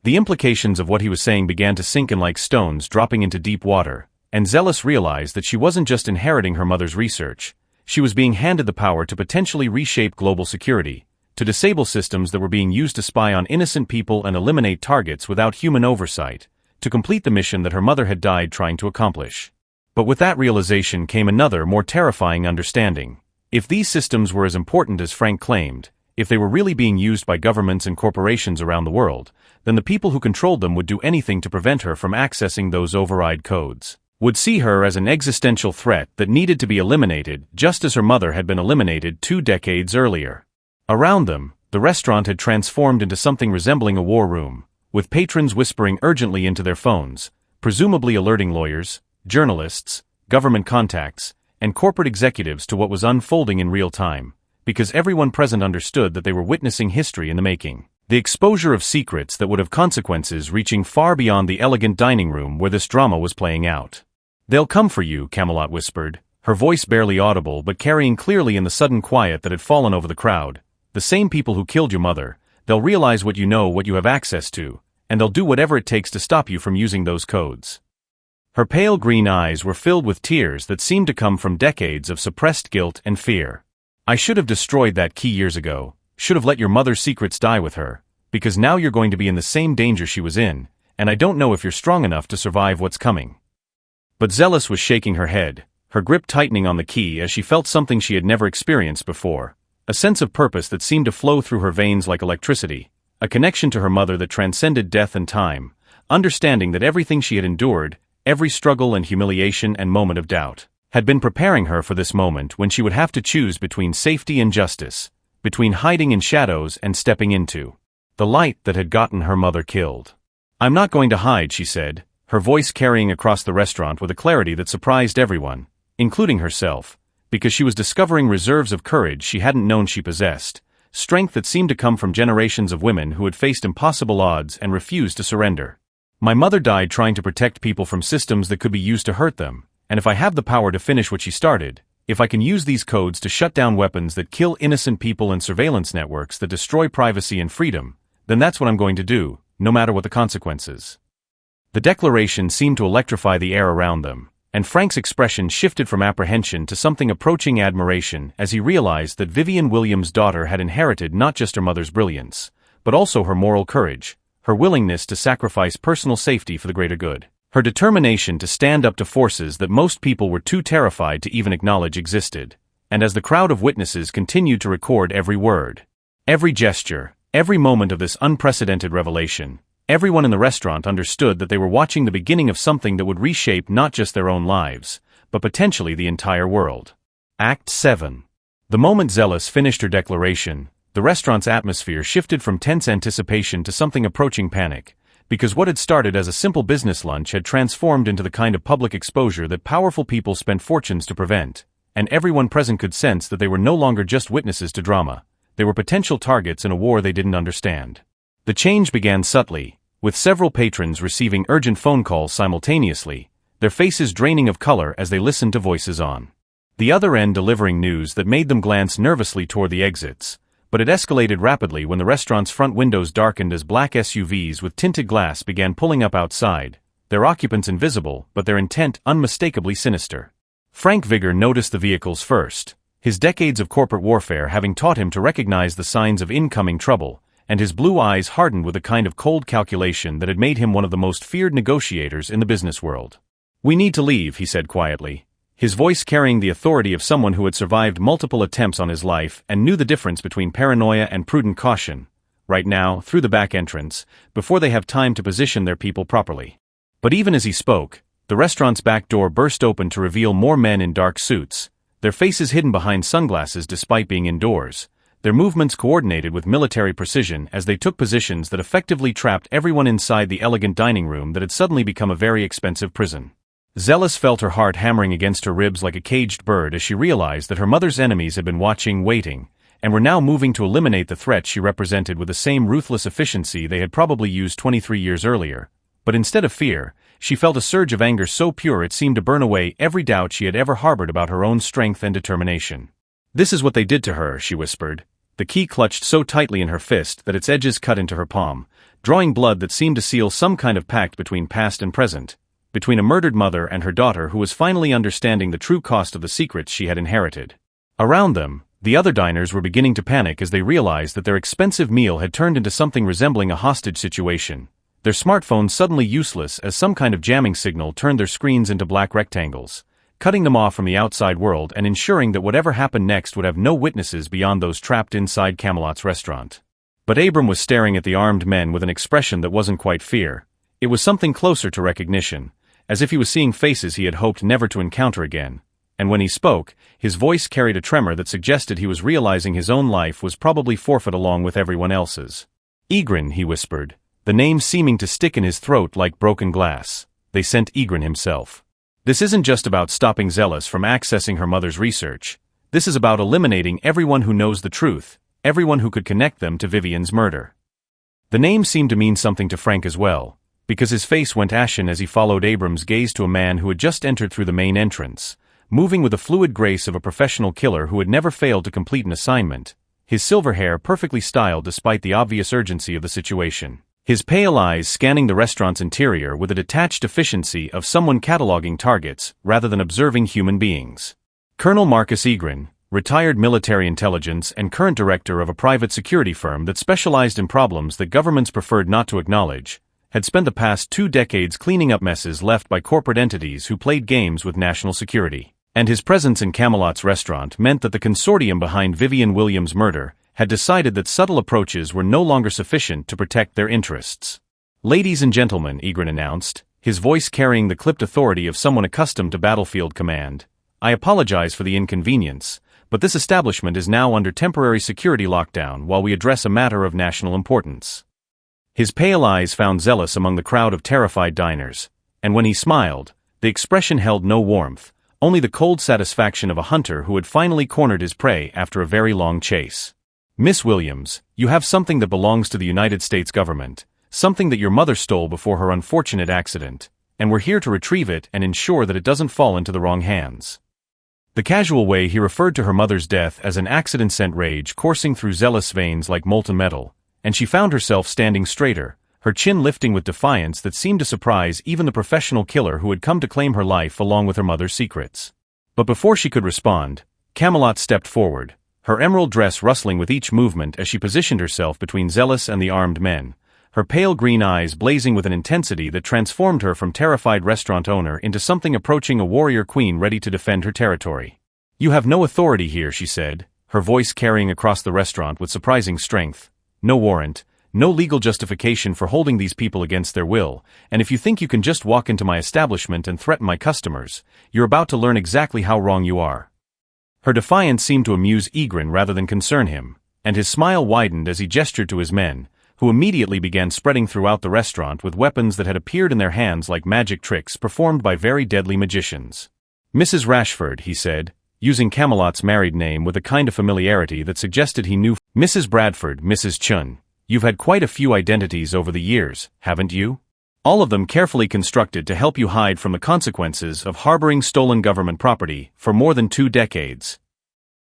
The implications of what he was saying began to sink in like stones dropping into deep water, and Zealous realized that she wasn't just inheriting her mother's research, she was being handed the power to potentially reshape global security, to disable systems that were being used to spy on innocent people and eliminate targets without human oversight, to complete the mission that her mother had died trying to accomplish. But with that realization came another, more terrifying understanding. If these systems were as important as Frank claimed, if they were really being used by governments and corporations around the world, then the people who controlled them would do anything to prevent her from accessing those override codes, would see her as an existential threat that needed to be eliminated just as her mother had been eliminated 2 decades earlier. Around them, the restaurant had transformed into something resembling a war room, with patrons whispering urgently into their phones, presumably alerting lawyers, journalists, government contacts, and corporate executives to what was unfolding in real time, because everyone present understood that they were witnessing history in the making. The exposure of secrets that would have consequences reaching far beyond the elegant dining room where this drama was playing out. "They'll come for you," Camelot whispered, her voice barely audible but carrying clearly in the sudden quiet that had fallen over the crowd. "The same people who killed your mother, they'll realize what you have access to, and they'll do whatever it takes to stop you from using those codes." Her pale green eyes were filled with tears that seemed to come from decades of suppressed guilt and fear. "I should have destroyed that key years ago, should have let your mother's secrets die with her, because now you're going to be in the same danger she was in, and I don't know if you're strong enough to survive what's coming." But Zealous was shaking her head, her grip tightening on the key as she felt something she had never experienced before, a sense of purpose that seemed to flow through her veins like electricity, a connection to her mother that transcended death and time, understanding that everything she had endured, every struggle and humiliation and moment of doubt, had been preparing her for this moment when she would have to choose between safety and justice, between hiding in shadows and stepping into the light that had gotten her mother killed. "I'm not going to hide," she said, her voice carrying across the restaurant with a clarity that surprised everyone, including herself, because she was discovering reserves of courage she hadn't known she possessed, strength that seemed to come from generations of women who had faced impossible odds and refused to surrender. My mother died trying to protect people from systems that could be used to hurt them, and if I have the power to finish what she started, if I can use these codes to shut down weapons that kill innocent people and surveillance networks that destroy privacy and freedom, then that's what I'm going to do, no matter what the consequences. The declaration seemed to electrify the air around them, and Frank's expression shifted from apprehension to something approaching admiration as he realized that Vivian Williams' daughter had inherited not just her mother's brilliance, but also her moral courage, her willingness to sacrifice personal safety for the greater good, her determination to stand up to forces that most people were too terrified to even acknowledge existed. And as the crowd of witnesses continued to record every word, every gesture, every moment of this unprecedented revelation, everyone in the restaurant understood that they were watching the beginning of something that would reshape not just their own lives, but potentially the entire world. Act 7. The moment Zealous finished her declaration, the restaurant's atmosphere shifted from tense anticipation to something approaching panic, because what had started as a simple business lunch had transformed into the kind of public exposure that powerful people spent fortunes to prevent, and everyone present could sense that they were no longer just witnesses to drama, they were potential targets in a war they didn't understand. The change began subtly, with several patrons receiving urgent phone calls simultaneously, their faces draining of color as they listened to voices on the other end delivering news that made them glance nervously toward the exits. But it escalated rapidly when the restaurant's front windows darkened as black SUVs with tinted glass began pulling up outside, their occupants invisible but their intent unmistakably sinister. Frank Vigor noticed the vehicles first, his decades of corporate warfare having taught him to recognize the signs of incoming trouble, and his blue eyes hardened with a kind of cold calculation that had made him one of the most feared negotiators in the business world. "We need to leave," he said quietly, his voice carrying the authority of someone who had survived multiple attempts on his life and knew the difference between paranoia and prudent caution. Right now, through the back entrance, before they have time to position their people properly. But even as he spoke, the restaurant's back door burst open to reveal more men in dark suits, their faces hidden behind sunglasses despite being indoors, their movements coordinated with military precision as they took positions that effectively trapped everyone inside the elegant dining room that had suddenly become a very expensive prison. Zealous felt her heart hammering against her ribs like a caged bird as she realized that her mother's enemies had been watching, waiting, and were now moving to eliminate the threat she represented with the same ruthless efficiency they had probably used 23 years earlier. But instead of fear, she felt a surge of anger so pure it seemed to burn away every doubt she had ever harbored about her own strength and determination. "This is what they did to her," she whispered, the key clutched so tightly in her fist that its edges cut into her palm, drawing blood that seemed to seal some kind of pact between past and present, between a murdered mother and her daughter who was finally understanding the true cost of the secrets she had inherited. Around them, the other diners were beginning to panic as they realized that their expensive meal had turned into something resembling a hostage situation, their smartphones suddenly useless as some kind of jamming signal turned their screens into black rectangles, cutting them off from the outside world and ensuring that whatever happened next would have no witnesses beyond those trapped inside Camelot's restaurant. But Abram was staring at the armed men with an expression that wasn't quite fear. It was something closer to recognition, as if he was seeing faces he had hoped never to encounter again, and when he spoke, his voice carried a tremor that suggested he was realizing his own life was probably forfeit along with everyone else's. "Egrin," he whispered, the name seeming to stick in his throat like broken glass. They sent Egrin himself. "This isn't just about stopping Zealous from accessing her mother's research. This is about eliminating everyone who knows the truth, everyone who could connect them to Vivian's murder." The name seemed to mean something to Frank as well, because his face went ashen as he followed Abram's gaze to a man who had just entered through the main entrance, moving with the fluid grace of a professional killer who had never failed to complete an assignment, his silver hair perfectly styled despite the obvious urgency of the situation, his pale eyes scanning the restaurant's interior with a detached efficiency of someone cataloging targets rather than observing human beings. Colonel Marcus Egrin, retired military intelligence and current director of a private security firm that specialized in problems that governments preferred not to acknowledge, had spent the past 2 decades cleaning up messes left by corporate entities who played games with national security. And his presence in Camelot's restaurant meant that the consortium behind Vivian Williams' murder had decided that subtle approaches were no longer sufficient to protect their interests. "Ladies and gentlemen," Egrin announced, his voice carrying the clipped authority of someone accustomed to battlefield command, "I apologize for the inconvenience, but this establishment is now under temporary security lockdown while we address a matter of national importance." His pale eyes found Zealous among the crowd of terrified diners, and when he smiled, the expression held no warmth, only the cold satisfaction of a hunter who had finally cornered his prey after a very long chase. "Miss Williams, you have something that belongs to the United States government, something that your mother stole before her unfortunate accident, and we're here to retrieve it and ensure that it doesn't fall into the wrong hands." The casual way he referred to her mother's death as an accident sent rage coursing through Zealous' veins like molten metal, and she found herself standing straighter, her chin lifting with defiance that seemed to surprise even the professional killer who had come to claim her life along with her mother's secrets. But before she could respond, Camelot stepped forward, her emerald dress rustling with each movement as she positioned herself between Zealous and the armed men, her pale green eyes blazing with an intensity that transformed her from terrified restaurant owner into something approaching a warrior queen ready to defend her territory. "You have no authority here," she said, her voice carrying across the restaurant with surprising strength. "No warrant, no legal justification for holding these people against their will, and if you think you can just walk into my establishment and threaten my customers, you're about to learn exactly how wrong you are." Her defiance seemed to amuse Egrin rather than concern him, and his smile widened as he gestured to his men, who immediately began spreading throughout the restaurant with weapons that had appeared in their hands like magic tricks performed by very deadly magicians. "Mrs. Rashford," he said, using Camelot's married name with a kind of familiarity that suggested he knew. "Mrs. Bradford, Mrs. Chun, you've had quite a few identities over the years, haven't you? All of them carefully constructed to help you hide from the consequences of harboring stolen government property for more than 2 decades.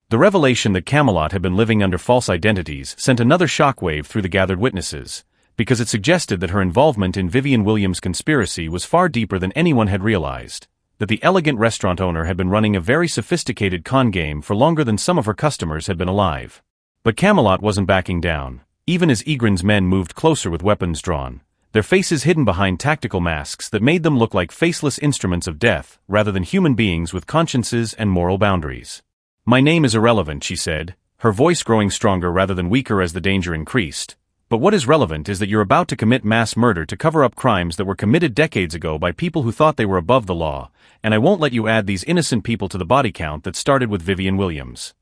The revelation that Camelot had been living under false identities sent another shockwave through the gathered witnesses, because it suggested that her involvement in Vivian Williams' conspiracy was far deeper than anyone had realized, that the elegant restaurant owner had been running a very sophisticated con game for longer than some of her customers had been alive. But Camelot wasn't backing down, even as Egrin's men moved closer with weapons drawn, their faces hidden behind tactical masks that made them look like faceless instruments of death rather than human beings with consciences and moral boundaries. "My name is irrelevant," she said, her voice growing stronger rather than weaker as the danger increased. "But what is relevant is that you're about to commit mass murder to cover up crimes that were committed decades ago by people who thought they were above the law, and I won't let you add these innocent people to the body count that started with Vivian Williams."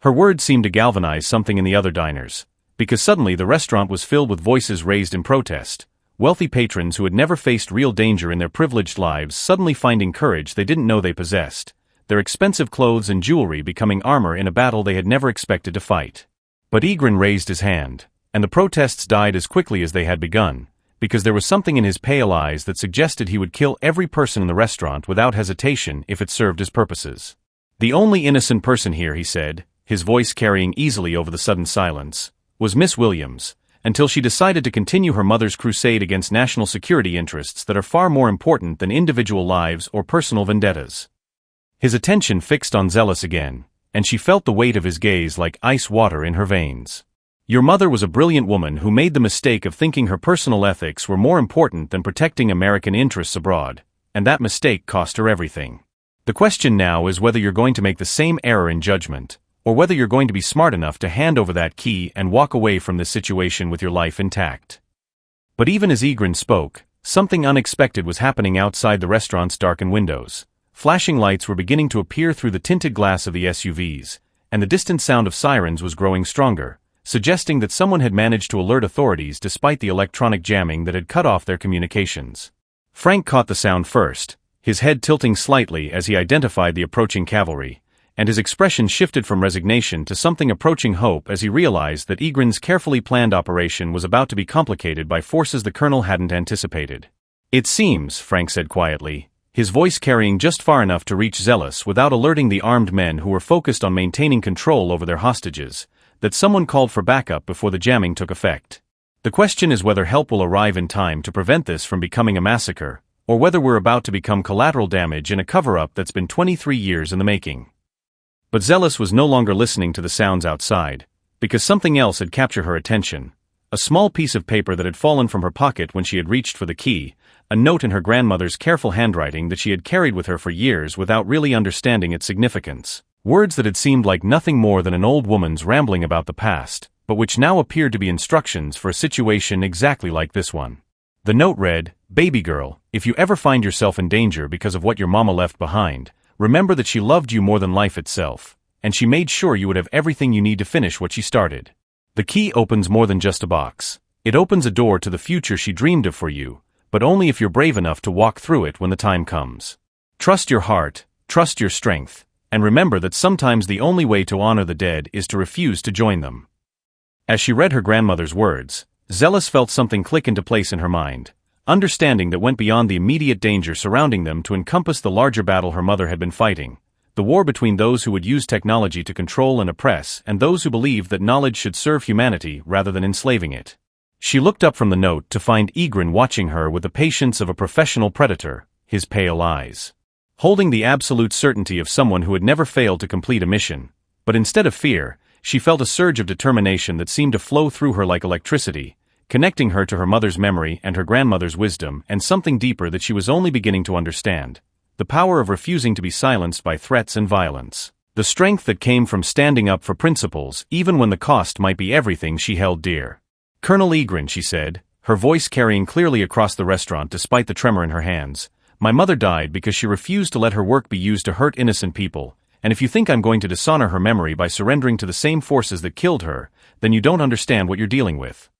Her words seemed to galvanize something in the other diners, because suddenly the restaurant was filled with voices raised in protest, wealthy patrons who had never faced real danger in their privileged lives suddenly finding courage they didn't know they possessed, their expensive clothes and jewelry becoming armor in a battle they had never expected to fight. But Egrin raised his hand, and the protests died as quickly as they had begun, because there was something in his pale eyes that suggested he would kill every person in the restaurant without hesitation if it served his purposes. "The only innocent person here," he said, his voice carrying easily over the sudden silence, "was Miss Williams, until she decided to continue her mother's crusade against national security interests that are far more important than individual lives or personal vendettas." His attention fixed on Zealous again, and she felt the weight of his gaze like ice water in her veins. "Your mother was a brilliant woman who made the mistake of thinking her personal ethics were more important than protecting American interests abroad, and that mistake cost her everything. The question now is whether you're going to make the same error in judgment, or whether you're going to be smart enough to hand over that key and walk away from this situation with your life intact." But even as Egrin spoke, something unexpected was happening outside the restaurant's darkened windows. Flashing lights were beginning to appear through the tinted glass of the SUVs, and the distant sound of sirens was growing stronger, suggesting that someone had managed to alert authorities despite the electronic jamming that had cut off their communications. Frank caught the sound first, his head tilting slightly as he identified the approaching cavalry, and his expression shifted from resignation to something approaching hope as he realized that Egrin's carefully planned operation was about to be complicated by forces the colonel hadn't anticipated. "It seems," Frank said quietly, his voice carrying just far enough to reach Zealous without alerting the armed men who were focused on maintaining control over their hostages, "that someone called for backup before the jamming took effect. The question is whether help will arrive in time to prevent this from becoming a massacre, or whether we're about to become collateral damage in a cover-up that's been 23 years in the making." But Zealous was no longer listening to the sounds outside, because something else had captured her attention. A small piece of paper that had fallen from her pocket when she had reached for the key, a note in her grandmother's careful handwriting that she had carried with her for years without really understanding its significance. Words that had seemed like nothing more than an old woman's rambling about the past, but which now appeared to be instructions for a situation exactly like this one. The note read, "Baby girl, if you ever find yourself in danger because of what your mama left behind, remember that she loved you more than life itself, and she made sure you would have everything you need to finish what she started. The key opens more than just a box. It opens a door to the future she dreamed of for you, but only if you're brave enough to walk through it when the time comes. Trust your heart, trust your strength, and remember that sometimes the only way to honor the dead is to refuse to join them." As she read her grandmother's words, Zealous felt something click into place in her mind, understanding that went beyond the immediate danger surrounding them to encompass the larger battle her mother had been fighting, the war between those who would use technology to control and oppress and those who believed that knowledge should serve humanity rather than enslaving it. She looked up from the note to find Abram watching her with the patience of a professional predator, his pale eyes holding the absolute certainty of someone who had never failed to complete a mission. But instead of fear, she felt a surge of determination that seemed to flow through her like electricity, connecting her to her mother's memory and her grandmother's wisdom and something deeper that she was only beginning to understand: the power of refusing to be silenced by threats and violence. The strength that came from standing up for principles even when the cost might be everything she held dear. "Colonel Egrin," she said, her voice carrying clearly across the restaurant despite the tremor in her hands, "my mother died because she refused to let her work be used to hurt innocent people, and if you think I'm going to dishonor her memory by surrendering to the same forces that killed her, then you don't understand what you're dealing with."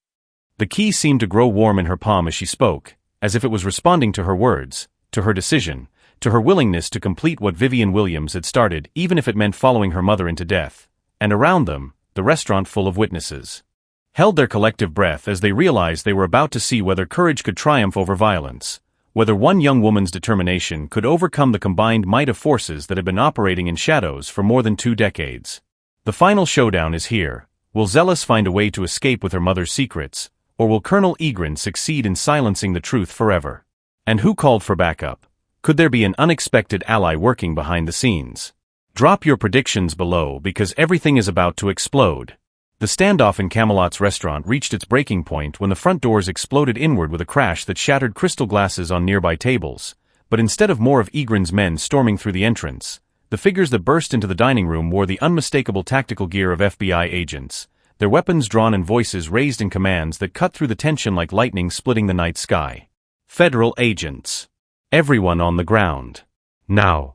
The key seemed to grow warm in her palm as she spoke, as if it was responding to her words, to her decision, to her willingness to complete what Vivian Williams had started, even if it meant following her mother into death. And around them, the restaurant full of witnesses held their collective breath as they realized they were about to see whether courage could triumph over violence, whether one young woman's determination could overcome the combined might of forces that had been operating in shadows for more than 2 decades. The final showdown is here. Will Zealous find a way to escape with her mother's secrets, or will Colonel Egrin succeed in silencing the truth forever? And who called for backup? Could there be an unexpected ally working behind the scenes? Drop your predictions below because everything is about to explode. The standoff in Camelot's restaurant reached its breaking point when the front doors exploded inward with a crash that shattered crystal glasses on nearby tables. But instead of more of Egrin's men storming through the entrance, the figures that burst into the dining room wore the unmistakable tactical gear of FBI agents, their weapons drawn and voices raised in commands that cut through the tension like lightning splitting the night sky. Federal agents. Everyone on the ground. Now.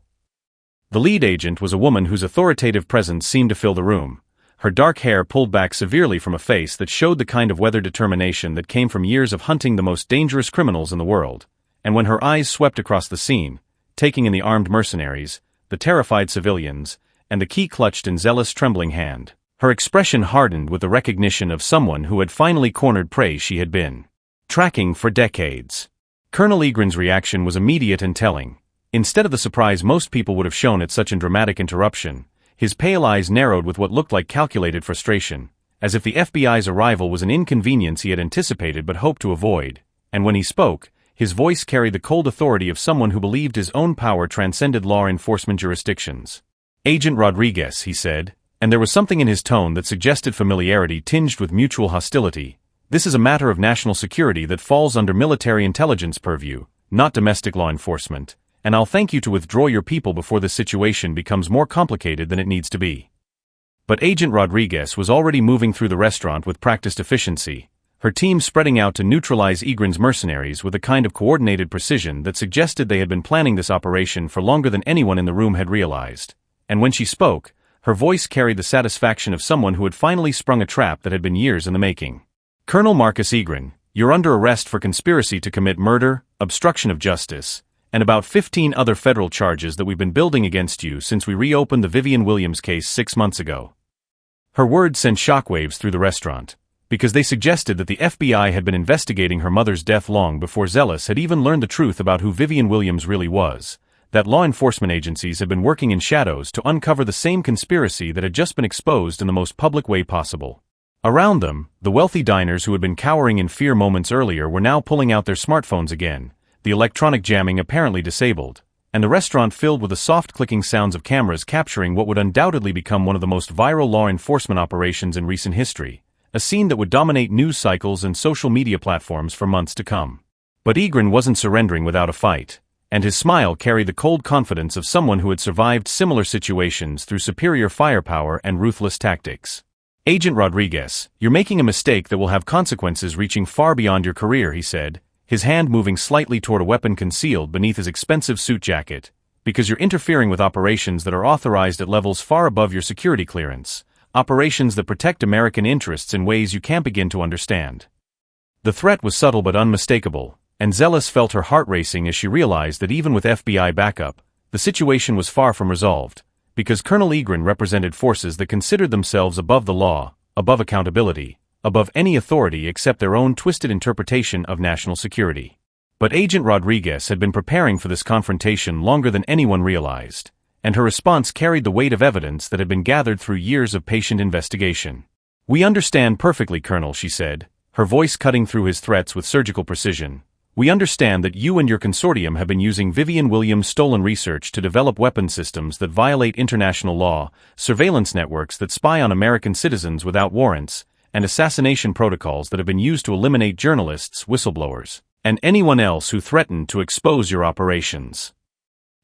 The lead agent was a woman whose authoritative presence seemed to fill the room, her dark hair pulled back severely from a face that showed the kind of weathered determination that came from years of hunting the most dangerous criminals in the world. And when her eyes swept across the scene, taking in the armed mercenaries, the terrified civilians, and the key clutched in Zealous' trembling hand, her expression hardened with the recognition of someone who had finally cornered prey she had been tracking for decades. Colonel Egrin's reaction was immediate and telling. Instead of the surprise most people would have shown at such a dramatic interruption, his pale eyes narrowed with what looked like calculated frustration, as if the FBI's arrival was an inconvenience he had anticipated but hoped to avoid, and when he spoke, his voice carried the cold authority of someone who believed his own power transcended law enforcement jurisdictions. "Agent Rodriguez," he said, and there was something in his tone that suggested familiarity tinged with mutual hostility. "This is a matter of national security that falls under military intelligence purview, not domestic law enforcement, and I'll thank you to withdraw your people before this situation becomes more complicated than it needs to be." But Agent Rodriguez was already moving through the restaurant with practiced efficiency, her team spreading out to neutralize Egrin's mercenaries with a kind of coordinated precision that suggested they had been planning this operation for longer than anyone in the room had realized. And when she spoke, her voice carried the satisfaction of someone who had finally sprung a trap that had been years in the making. "Colonel Marcus Egrin, you're under arrest for conspiracy to commit murder, obstruction of justice, and about 15 other federal charges that we've been building against you since we reopened the Vivian Williams case 6 months ago." Her words sent shockwaves through the restaurant, because they suggested that the FBI had been investigating her mother's death long before Zealous had even learned the truth about who Vivian Williams really was, that law enforcement agencies had been working in shadows to uncover the same conspiracy that had just been exposed in the most public way possible. Around them, the wealthy diners who had been cowering in fear moments earlier were now pulling out their smartphones again, the electronic jamming apparently disabled, and the restaurant filled with the soft clicking sounds of cameras capturing what would undoubtedly become one of the most viral law enforcement operations in recent history, a scene that would dominate news cycles and social media platforms for months to come. But Egrin wasn't surrendering without a fight, and his smile carried the cold confidence of someone who had survived similar situations through superior firepower and ruthless tactics. "Agent Rodriguez, you're making a mistake that will have consequences reaching far beyond your career," he said, his hand moving slightly toward a weapon concealed beneath his expensive suit jacket, "because you're interfering with operations that are authorized at levels far above your security clearance, operations that protect American interests in ways you can't begin to understand." The threat was subtle but unmistakable, and Zealous felt her heart racing as she realized that even with FBI backup, the situation was far from resolved, because Colonel Egrin represented forces that considered themselves above the law, above accountability, above any authority except their own twisted interpretation of national security. But Agent Rodriguez had been preparing for this confrontation longer than anyone realized, and her response carried the weight of evidence that had been gathered through years of patient investigation. "We understand perfectly, Colonel," she said, her voice cutting through his threats with surgical precision. "We understand that you and your consortium have been using Vivian Williams' stolen research to develop weapon systems that violate international law, surveillance networks that spy on American citizens without warrants, and assassination protocols that have been used to eliminate journalists, whistleblowers, and anyone else who threatened to expose your operations."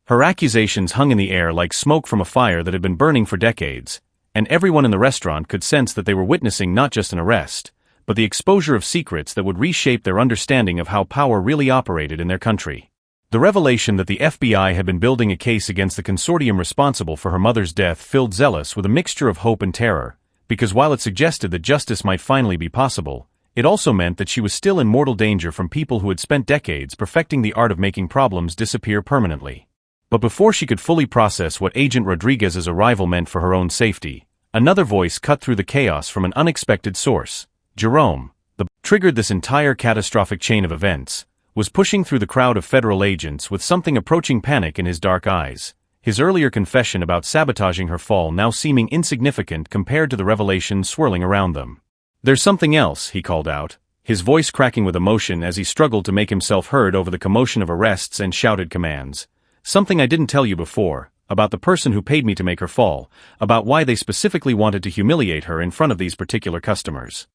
Her accusations hung in the air like smoke from a fire that had been burning for decades, and everyone in the restaurant could sense that they were witnessing not just an arrest, but the exposure of secrets that would reshape their understanding of how power really operated in their country. The revelation that the FBI had been building a case against the consortium responsible for her mother's death filled Zealous with a mixture of hope and terror, because while it suggested that justice might finally be possible, it also meant that she was still in mortal danger from people who had spent decades perfecting the art of making problems disappear permanently. But before she could fully process what Agent Rodriguez's arrival meant for her own safety, another voice cut through the chaos from an unexpected source. Jerome, the triggered this entire catastrophic chain of events, was pushing through the crowd of federal agents with something approaching panic in his dark eyes, his earlier confession about sabotaging her fall now seeming insignificant compared to the revelations swirling around them. "There's something else," he called out, his voice cracking with emotion as he struggled to make himself heard over the commotion of arrests and shouted commands. "Something I didn't tell you before, about the person who paid me to make her fall, about why they specifically wanted to humiliate her in front of these particular customers."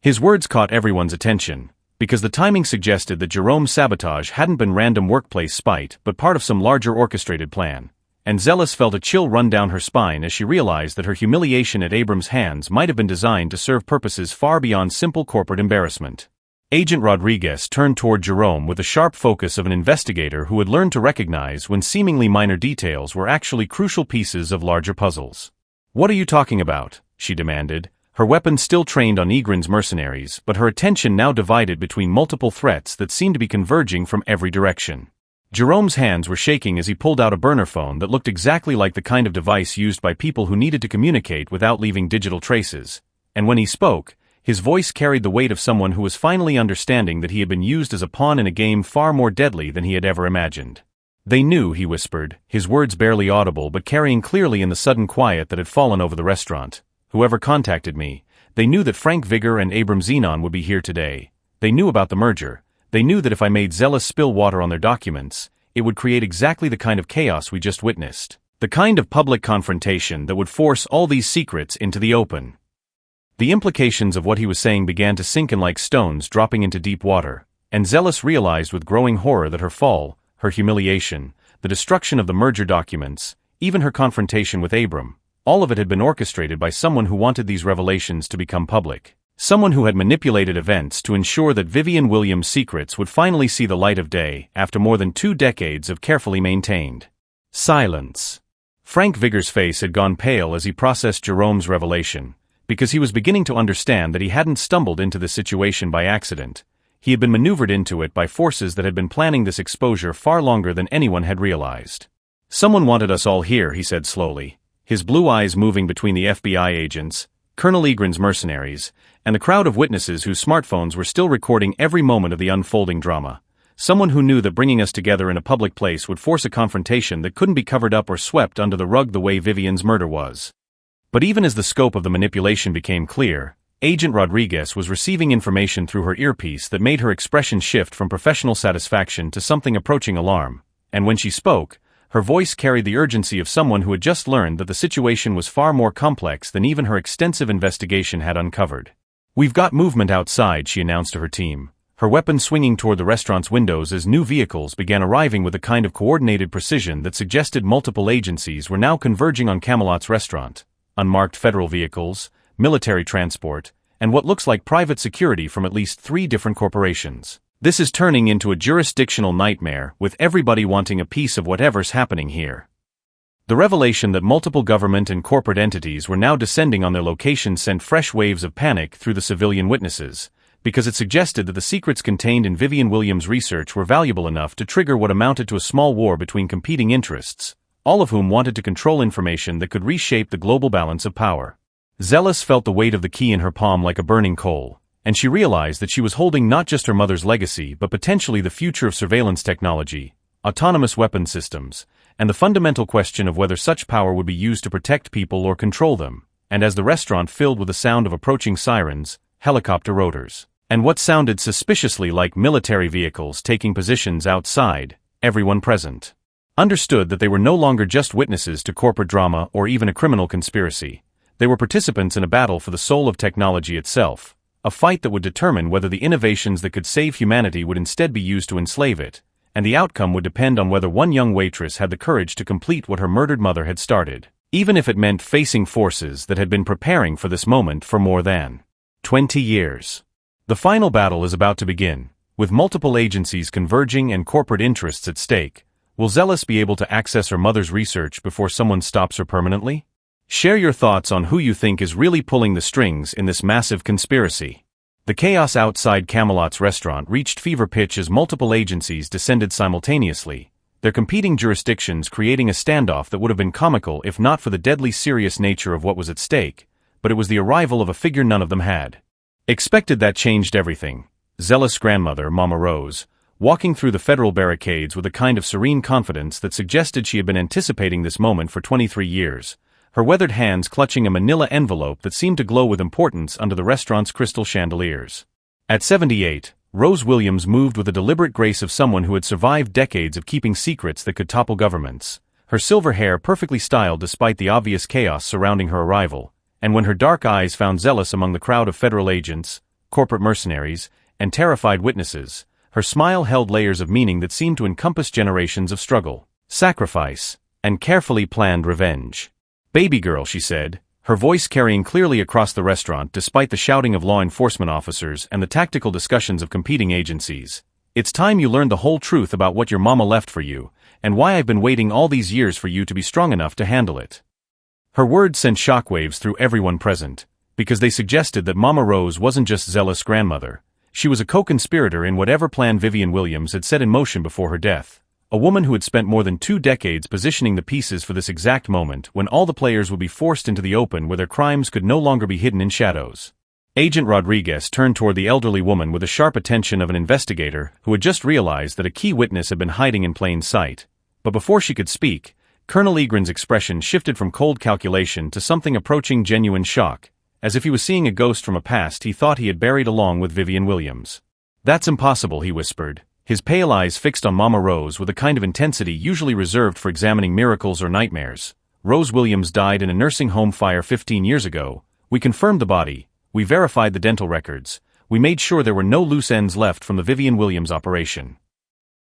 His words caught everyone's attention, because the timing suggested that Jerome's sabotage hadn't been random workplace spite but part of some larger orchestrated plan, and Zealous felt a chill run down her spine as she realized that her humiliation at Abram's hands might have been designed to serve purposes far beyond simple corporate embarrassment. Agent Rodriguez turned toward Jerome with the sharp focus of an investigator who had learned to recognize when seemingly minor details were actually crucial pieces of larger puzzles. "What are you talking about?" she demanded, her weapon still trained on Egren's mercenaries, but her attention now divided between multiple threats that seemed to be converging from every direction. Jerome's hands were shaking as he pulled out a burner phone that looked exactly like the kind of device used by people who needed to communicate without leaving digital traces, and when he spoke, his voice carried the weight of someone who was finally understanding that he had been used as a pawn in a game far more deadly than he had ever imagined. "They knew," he whispered, his words barely audible but carrying clearly in the sudden quiet that had fallen over the restaurant. "Whoever contacted me, they knew that Frank Vigor and Abram Xenon would be here today. They knew about the merger. They knew that if I made Zealous spill water on their documents, it would create exactly the kind of chaos we just witnessed. The kind of public confrontation that would force all these secrets into the open." The implications of what he was saying began to sink in like stones dropping into deep water, and Zealous realized with growing horror that her fall, her humiliation, the destruction of the merger documents, even her confrontation with Abram, all of it had been orchestrated by someone who wanted these revelations to become public. Someone who had manipulated events to ensure that Vivian Williams' secrets would finally see the light of day after more than 2 decades of carefully maintained silence. Frank Vigor's face had gone pale as he processed Jerome's revelation, because he was beginning to understand that he hadn't stumbled into this situation by accident. He had been maneuvered into it by forces that had been planning this exposure far longer than anyone had realized. "Someone wanted us all here," he said slowly, his blue eyes moving between the FBI agents, Colonel Egren's mercenaries, and the crowd of witnesses whose smartphones were still recording every moment of the unfolding drama. "Someone who knew that bringing us together in a public place would force a confrontation that couldn't be covered up or swept under the rug the way Vivian's murder was." But even as the scope of the manipulation became clear, Agent Rodriguez was receiving information through her earpiece that made her expression shift from professional satisfaction to something approaching alarm, and when she spoke, her voice carried the urgency of someone who had just learned that the situation was far more complex than even her extensive investigation had uncovered. "We've got movement outside," she announced to her team, her weapon swinging toward the restaurant's windows as new vehicles began arriving with a kind of coordinated precision that suggested multiple agencies were now converging on Camelot's restaurant. Unmarked federal vehicles, military transport, and what looks like private security from at least 3 different corporations. This is turning into a jurisdictional nightmare, with everybody wanting a piece of whatever's happening here. The revelation that multiple government and corporate entities were now descending on their locations sent fresh waves of panic through the civilian witnesses, because it suggested that the secrets contained in Vivian Williams' research were valuable enough to trigger what amounted to a small war between competing interests, all of whom wanted to control information that could reshape the global balance of power. Zealous felt the weight of the key in her palm like a burning coal, and she realized that she was holding not just her mother's legacy but potentially the future of surveillance technology, autonomous weapon systems, and the fundamental question of whether such power would be used to protect people or control them. And as the restaurant filled with the sound of approaching sirens, helicopter rotors, and what sounded suspiciously like military vehicles taking positions outside, everyone present understood that they were no longer just witnesses to corporate drama or even a criminal conspiracy. They were participants in a battle for the soul of technology itself, a fight that would determine whether the innovations that could save humanity would instead be used to enslave it, and the outcome would depend on whether one young waitress had the courage to complete what her murdered mother had started, even if it meant facing forces that had been preparing for this moment for more than 20 years. The final battle is about to begin, with multiple agencies converging and corporate interests at stake. Will Zealous be able to access her mother's research before someone stops her permanently? Share your thoughts on who you think is really pulling the strings in this massive conspiracy. The chaos outside Camelot's restaurant reached fever pitch as multiple agencies descended simultaneously, their competing jurisdictions creating a standoff that would have been comical if not for the deadly serious nature of what was at stake, but it was the arrival of a figure none of them had expected that changed everything. Zealous grandmother, Mama Rose, walking through the federal barricades with a kind of serene confidence that suggested she had been anticipating this moment for 23 years, her weathered hands clutching a manila envelope that seemed to glow with importance under the restaurant's crystal chandeliers. At 78, Rose Williams moved with the deliberate grace of someone who had survived decades of keeping secrets that could topple governments, her silver hair perfectly styled despite the obvious chaos surrounding her arrival, and when her dark eyes found Zealous among the crowd of federal agents, corporate mercenaries, and terrified witnesses, her smile held layers of meaning that seemed to encompass generations of struggle, sacrifice, and carefully planned revenge. "Baby girl," she said, her voice carrying clearly across the restaurant despite the shouting of law enforcement officers and the tactical discussions of competing agencies. "It's time you learned the whole truth about what your mama left for you, and why I've been waiting all these years for you to be strong enough to handle it." Her words sent shockwaves through everyone present, because they suggested that Mama Rose wasn't just Zealous' grandmother. She was a co-conspirator in whatever plan Vivian Williams had set in motion before her death, a woman who had spent more than 2 decades positioning the pieces for this exact moment when all the players would be forced into the open where their crimes could no longer be hidden in shadows. Agent Rodriguez turned toward the elderly woman with the sharp attention of an investigator who had just realized that a key witness had been hiding in plain sight. But before she could speak, Colonel Egren's expression shifted from cold calculation to something approaching genuine shock, as if he was seeing a ghost from a past he thought he had buried along with Vivian Williams. "That's impossible," he whispered, his pale eyes fixed on Mama Rose with a kind of intensity usually reserved for examining miracles or nightmares. "Rose Williams died in a nursing home fire 15 years ago. We confirmed the body, we verified the dental records, we made sure there were no loose ends left from the Vivian Williams operation."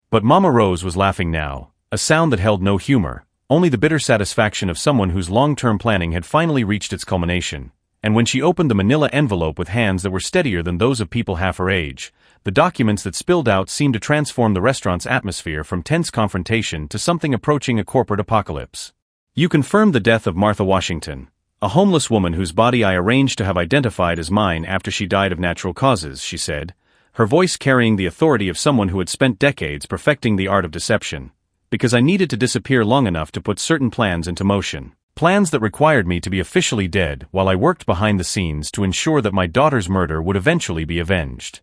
But Mama Rose was laughing now, a sound that held no humor, only the bitter satisfaction of someone whose long-term planning had finally reached its culmination. And when she opened the manila envelope with hands that were steadier than those of people half her age, the documents that spilled out seemed to transform the restaurant's atmosphere from tense confrontation to something approaching a corporate apocalypse. "You confirmed the death of Martha Washington, a homeless woman whose body I arranged to have identified as mine after she died of natural causes," she said, her voice carrying the authority of someone who had spent decades perfecting the art of deception. "Because I needed to disappear long enough to put certain plans into motion. Plans that required me to be officially dead while I worked behind the scenes to ensure that my daughter's murder would eventually be avenged."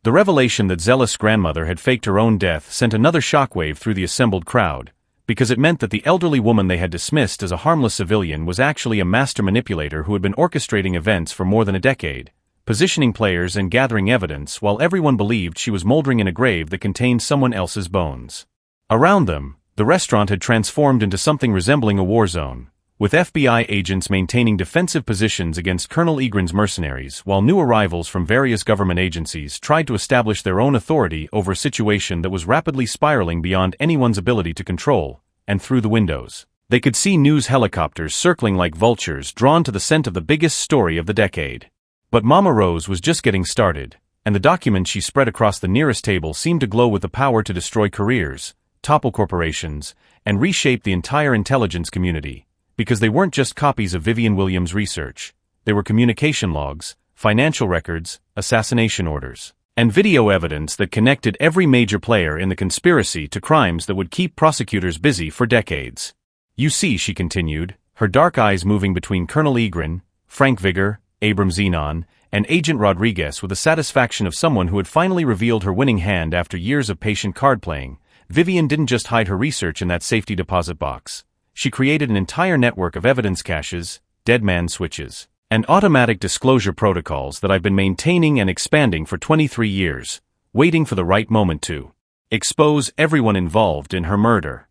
The revelation that Zealous' grandmother had faked her own death sent another shockwave through the assembled crowd, because it meant that the elderly woman they had dismissed as a harmless civilian was actually a master manipulator who had been orchestrating events for more than a decade, positioning players and gathering evidence while everyone believed she was moldering in a grave that contained someone else's bones. Around them, the restaurant had transformed into something resembling a war zone, with FBI agents maintaining defensive positions against Colonel Egren's mercenaries while new arrivals from various government agencies tried to establish their own authority over a situation that was rapidly spiraling beyond anyone's ability to control. And through the windows, they could see news helicopters circling like vultures drawn to the scent of the biggest story of the decade. But Mama Rose was just getting started, and the document she spread across the nearest table seemed to glow with the power to destroy careers, topple corporations, and reshape the entire intelligence community. Because they weren't just copies of Vivian Williams' research, they were communication logs, financial records, assassination orders, and video evidence that connected every major player in the conspiracy to crimes that would keep prosecutors busy for decades. "You see," she continued, her dark eyes moving between Colonel Egren, Frank Vigor, Abram Xenon, and Agent Rodriguez with the satisfaction of someone who had finally revealed her winning hand after years of patient card playing. Vivian didn't just hide her research in that safety deposit box. She created an entire network of evidence caches, dead man switches, and automatic disclosure protocols that I've been maintaining and expanding for 23 years, waiting for the right moment to expose everyone involved in her murder.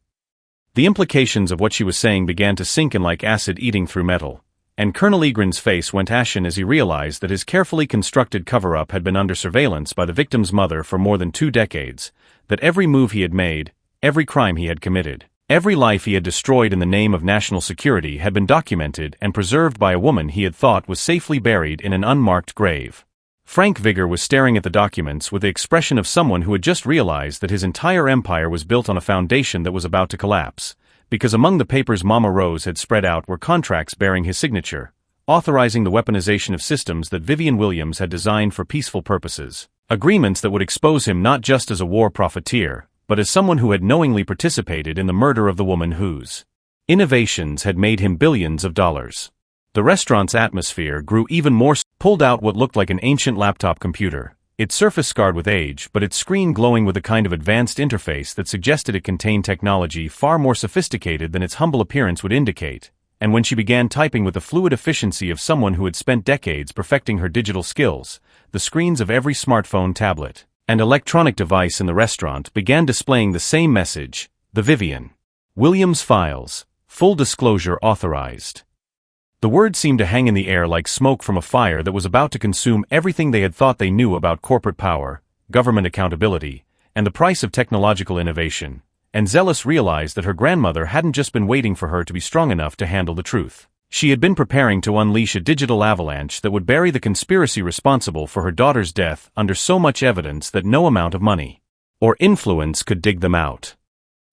The implications of what she was saying began to sink in like acid eating through metal, and Colonel Egren's face went ashen as he realized that his carefully constructed cover-up had been under surveillance by the victim's mother for more than 2 decades, that every move he had made, every crime he had committed, every life he had destroyed in the name of national security had been documented and preserved by a woman he had thought was safely buried in an unmarked grave. Frank Vigor was staring at the documents with the expression of someone who had just realized that his entire empire was built on a foundation that was about to collapse, because among the papers Mama Rose had spread out were contracts bearing his signature, authorizing the weaponization of systems that Vivian Williams had designed for peaceful purposes, agreements that would expose him not just as a war profiteer, but as someone who had knowingly participated in the murder of the woman whose innovations had made him billions of dollars. The restaurant's atmosphere grew even more. Pulled out what looked like an ancient laptop computer, its surface scarred with age but its screen glowing with a kind of advanced interface that suggested it contained technology far more sophisticated than its humble appearance would indicate, and when she began typing with the fluid efficiency of someone who had spent decades perfecting her digital skills, the screens of every smartphone, tablet, and electronic device in the restaurant began displaying the same message: the Vivian Williams files, full disclosure authorized. The words seemed to hang in the air like smoke from a fire that was about to consume everything they had thought they knew about corporate power, government accountability, and the price of technological innovation, and Zealous realized that her grandmother hadn't just been waiting for her to be strong enough to handle the truth. She had been preparing to unleash a digital avalanche that would bury the conspiracy responsible for her daughter's death under so much evidence that no amount of money or influence could dig them out.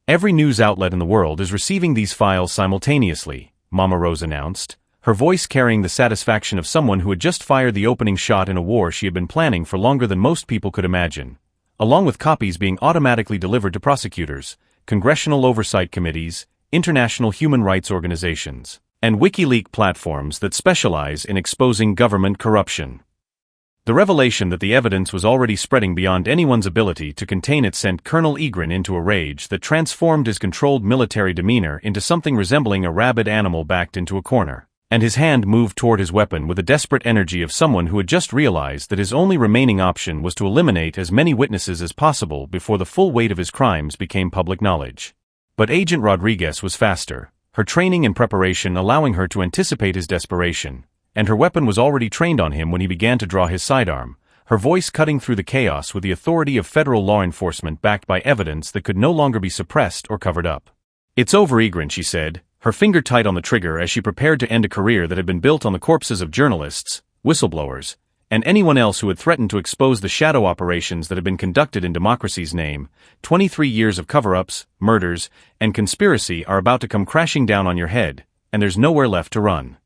Every news outlet in the world is receiving these files simultaneously, Mama Rose announced, her voice carrying the satisfaction of someone who had just fired the opening shot in a war she had been planning for longer than most people could imagine, along with copies being automatically delivered to prosecutors, congressional oversight committees, international human rights organizations, and WikiLeaks platforms that specialize in exposing government corruption. The revelation that the evidence was already spreading beyond anyone's ability to contain it sent Colonel Egren into a rage that transformed his controlled military demeanor into something resembling a rabid animal backed into a corner, and his hand moved toward his weapon with the desperate energy of someone who had just realized that his only remaining option was to eliminate as many witnesses as possible before the full weight of his crimes became public knowledge. But Agent Rodriguez was faster, her training and preparation allowing her to anticipate his desperation, and her weapon was already trained on him when he began to draw his sidearm, her voice cutting through the chaos with the authority of federal law enforcement backed by evidence that could no longer be suppressed or covered up. "It's over, Egren," she said, her finger tight on the trigger as she prepared to end a career that had been built on the corpses of journalists, whistleblowers, and anyone else who had threatened to expose the shadow operations that had been conducted in democracy's name. 23 years of cover-ups, murders, and conspiracy are about to come crashing down on your head, and there's nowhere left to run.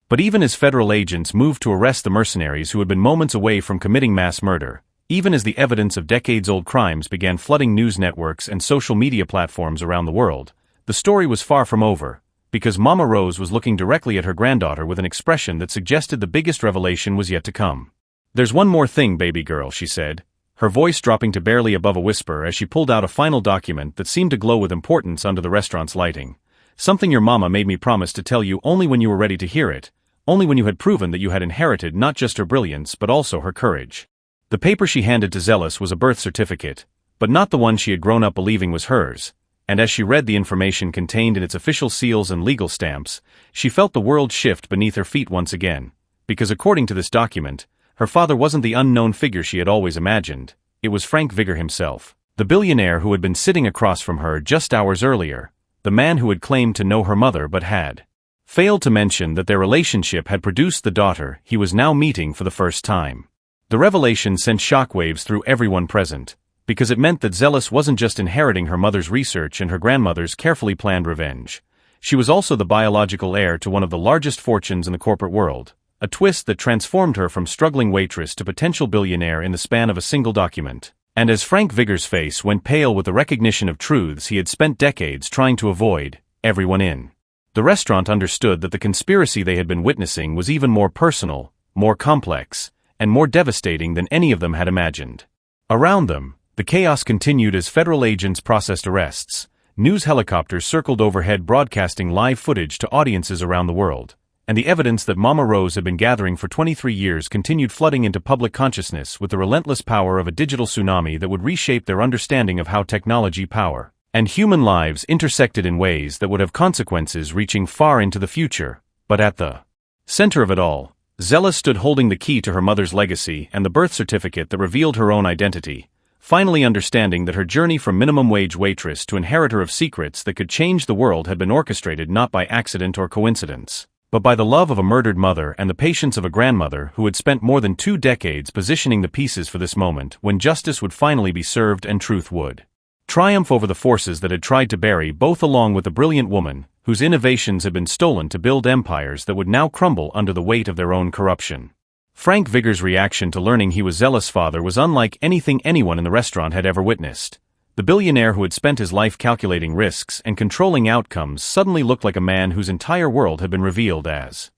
But even as federal agents moved to arrest the mercenaries who had been moments away from committing mass murder, even as the evidence of decades-old crimes began flooding news networks and social media platforms around the world, the story was far from over, because Mama Rose was looking directly at her granddaughter with an expression that suggested the biggest revelation was yet to come. "There's one more thing, baby girl," she said, her voice dropping to barely above a whisper as she pulled out a final document that seemed to glow with importance under the restaurant's lighting. "Something your mama made me promise to tell you only when you were ready to hear it, only when you had proven that you had inherited not just her brilliance but also her courage." The paper she handed to Zealous was a birth certificate, but not the one she had grown up believing was hers, and as she read the information contained in its official seals and legal stamps, she felt the world shift beneath her feet once again, because according to this document, her father wasn't the unknown figure she had always imagined, it was Frank Vigor himself, the billionaire who had been sitting across from her just hours earlier, the man who had claimed to know her mother but had failed to mention that their relationship had produced the daughter he was now meeting for the first time. The revelation sent shockwaves through everyone present, because it meant that Zealous wasn't just inheriting her mother's research and her grandmother's carefully planned revenge. She was also the biological heir to one of the largest fortunes in the corporate world, a twist that transformed her from struggling waitress to potential billionaire in the span of a single document. And as Frank Vigor's face went pale with the recognition of truths he had spent decades trying to avoid, everyone in The restaurant understood that the conspiracy they had been witnessing was even more personal, more complex, and more devastating than any of them had imagined. Around them, the chaos continued as federal agents processed arrests. News helicopters circled overhead broadcasting live footage to audiences around the world, and the evidence that Mama Rose had been gathering for 23 years continued flooding into public consciousness with the relentless power of a digital tsunami that would reshape their understanding of how technology, power, and human lives intersected in ways that would have consequences reaching far into the future. But at the center of it all, Zella stood holding the key to her mother's legacy and the birth certificate that revealed her own identity, finally understanding that her journey from minimum-wage waitress to inheritor of secrets that could change the world had been orchestrated not by accident or coincidence, but by the love of a murdered mother and the patience of a grandmother who had spent more than 2 decades positioning the pieces for this moment when justice would finally be served and truth would triumph over the forces that had tried to bury both, along with the brilliant woman whose innovations had been stolen to build empires that would now crumble under the weight of their own corruption. Frank Vigor's reaction to learning he was Zella's father was unlike anything anyone in the restaurant had ever witnessed. The billionaire who had spent his life calculating risks and controlling outcomes suddenly looked like a man whose entire world had been revealed as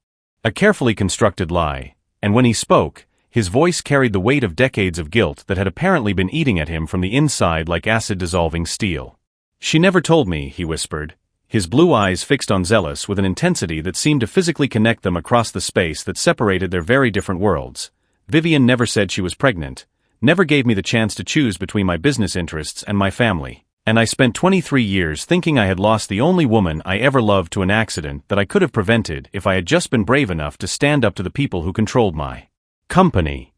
a carefully constructed lie, and when he spoke, his voice carried the weight of decades of guilt that had apparently been eating at him from the inside like acid-dissolving steel. "She never told me," he whispered, his blue eyes fixed on Zealous with an intensity that seemed to physically connect them across the space that separated their very different worlds. "Vivian never said she was pregnant, never gave me the chance to choose between my business interests and my family. And I spent 23 years thinking I had lost the only woman I ever loved to an accident that I could have prevented if I had just been brave enough to stand up to the people who controlled my company."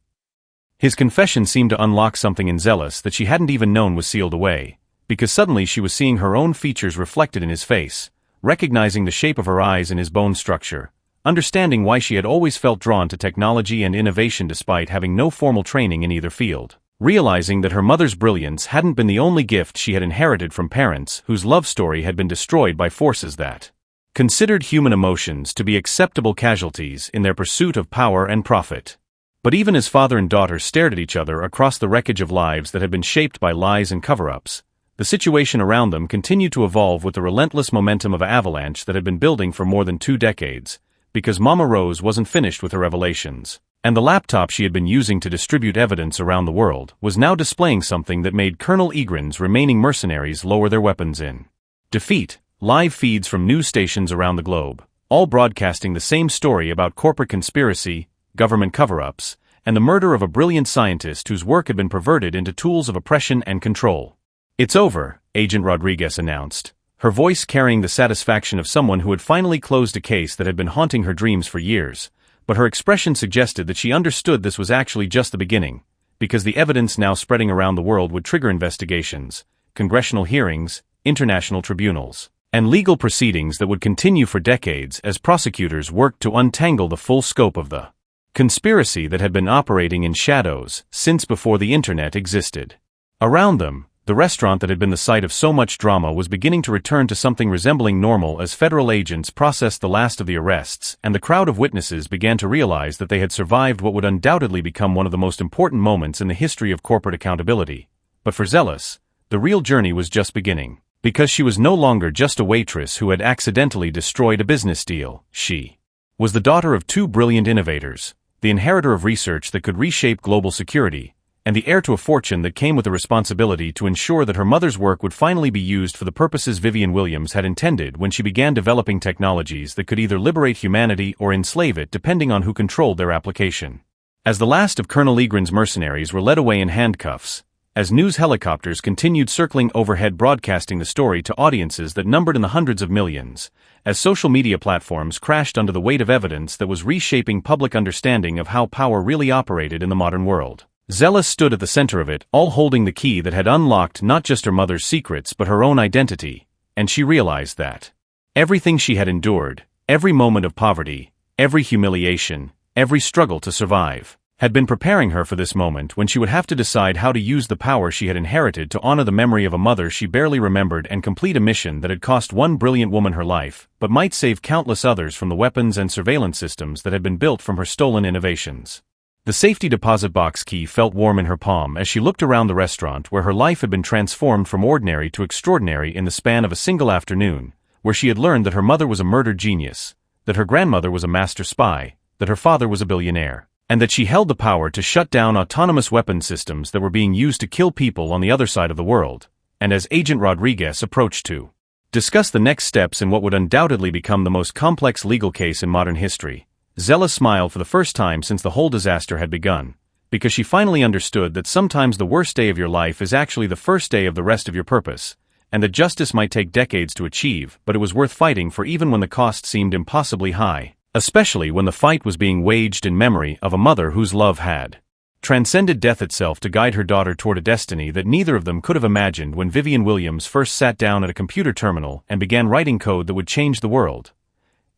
His confession seemed to unlock something in Zealous that she hadn't even known was sealed away, because suddenly she was seeing her own features reflected in his face, recognizing the shape of her eyes and his bone structure, understanding why she had always felt drawn to technology and innovation despite having no formal training in either field, realizing that her mother's brilliance hadn't been the only gift she had inherited from parents whose love story had been destroyed by forces that considered human emotions to be acceptable casualties in their pursuit of power and profit. But even as father and daughter stared at each other across the wreckage of lives that had been shaped by lies and cover-ups, the situation around them continued to evolve with the relentless momentum of an avalanche that had been building for more than 2 decades, because Mama Rose wasn't finished with her revelations, and the laptop she had been using to distribute evidence around the world was now displaying something that made Colonel Egren's remaining mercenaries lower their weapons in defeat. Live feeds from news stations around the globe, all broadcasting the same story about corporate conspiracy, government cover-ups, and the murder of a brilliant scientist whose work had been perverted into tools of oppression and control. "It's over," Agent Rodriguez announced, her voice carrying the satisfaction of someone who had finally closed a case that had been haunting her dreams for years, but her expression suggested that she understood this was actually just the beginning, because the evidence now spreading around the world would trigger investigations, congressional hearings, international tribunals, and legal proceedings that would continue for decades as prosecutors worked to untangle the full scope of the conspiracy that had been operating in shadows since before the internet existed. Around them, the restaurant that had been the site of so much drama was beginning to return to something resembling normal as federal agents processed the last of the arrests, and the crowd of witnesses began to realize that they had survived what would undoubtedly become one of the most important moments in the history of corporate accountability. But for Zealous, the real journey was just beginning, because she was no longer just a waitress who had accidentally destroyed a business deal. She was the daughter of 2 brilliant innovators, the inheritor of research that could reshape global security, and the heir to a fortune that came with the responsibility to ensure that her mother's work would finally be used for the purposes Vivian Williams had intended when she began developing technologies that could either liberate humanity or enslave it depending on who controlled their application. As the last of Colonel Egren's mercenaries were led away in handcuffs, as news helicopters continued circling overhead broadcasting the story to audiences that numbered in the hundreds of millions, as social media platforms crashed under the weight of evidence that was reshaping public understanding of how power really operated in the modern world, Zealous stood at the center of it, all holding the key that had unlocked not just her mother's secrets but her own identity, and she realized that everything she had endured, every moment of poverty, every humiliation, every struggle to survive, had been preparing her for this moment when she would have to decide how to use the power she had inherited to honor the memory of a mother she barely remembered and complete a mission that had cost one brilliant woman her life, but might save countless others from the weapons and surveillance systems that had been built from her stolen innovations. The safety deposit box key felt warm in her palm as she looked around the restaurant where her life had been transformed from ordinary to extraordinary in the span of a single afternoon, where she had learned that her mother was a murder genius, that her grandmother was a master spy, that her father was a billionaire, and that she held the power to shut down autonomous weapon systems that were being used to kill people on the other side of the world. And as Agent Rodriguez approached to discuss the next steps in what would undoubtedly become the most complex legal case in modern history, Zella smiled for the first time since the whole disaster had begun, because she finally understood that sometimes the worst day of your life is actually the first day of the rest of your purpose, and that justice might take decades to achieve, but it was worth fighting for even when the cost seemed impossibly high, especially when the fight was being waged in memory of a mother whose love had transcended death itself to guide her daughter toward a destiny that neither of them could have imagined when Vivian Williams first sat down at a computer terminal and began writing code that would change the world.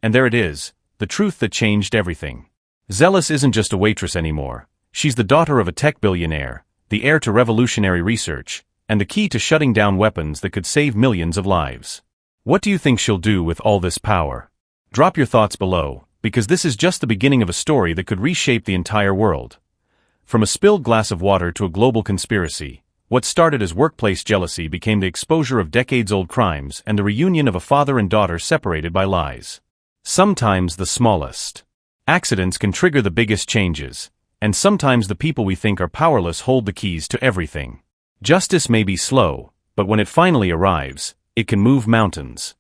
And there it is, the truth that changed everything. Zealous isn't just a waitress anymore. She's the daughter of a tech billionaire, the heir to revolutionary research, and the key to shutting down weapons that could save millions of lives. What do you think she'll do with all this power? Drop your thoughts below, because this is just the beginning of a story that could reshape the entire world. From a spilled glass of water to a global conspiracy, what started as workplace jealousy became the exposure of decades-old crimes and the reunion of a father and daughter separated by lies. Sometimes the smallest accidents can trigger the biggest changes, and sometimes the people we think are powerless hold the keys to everything. Justice may be slow, but when it finally arrives, it can move mountains.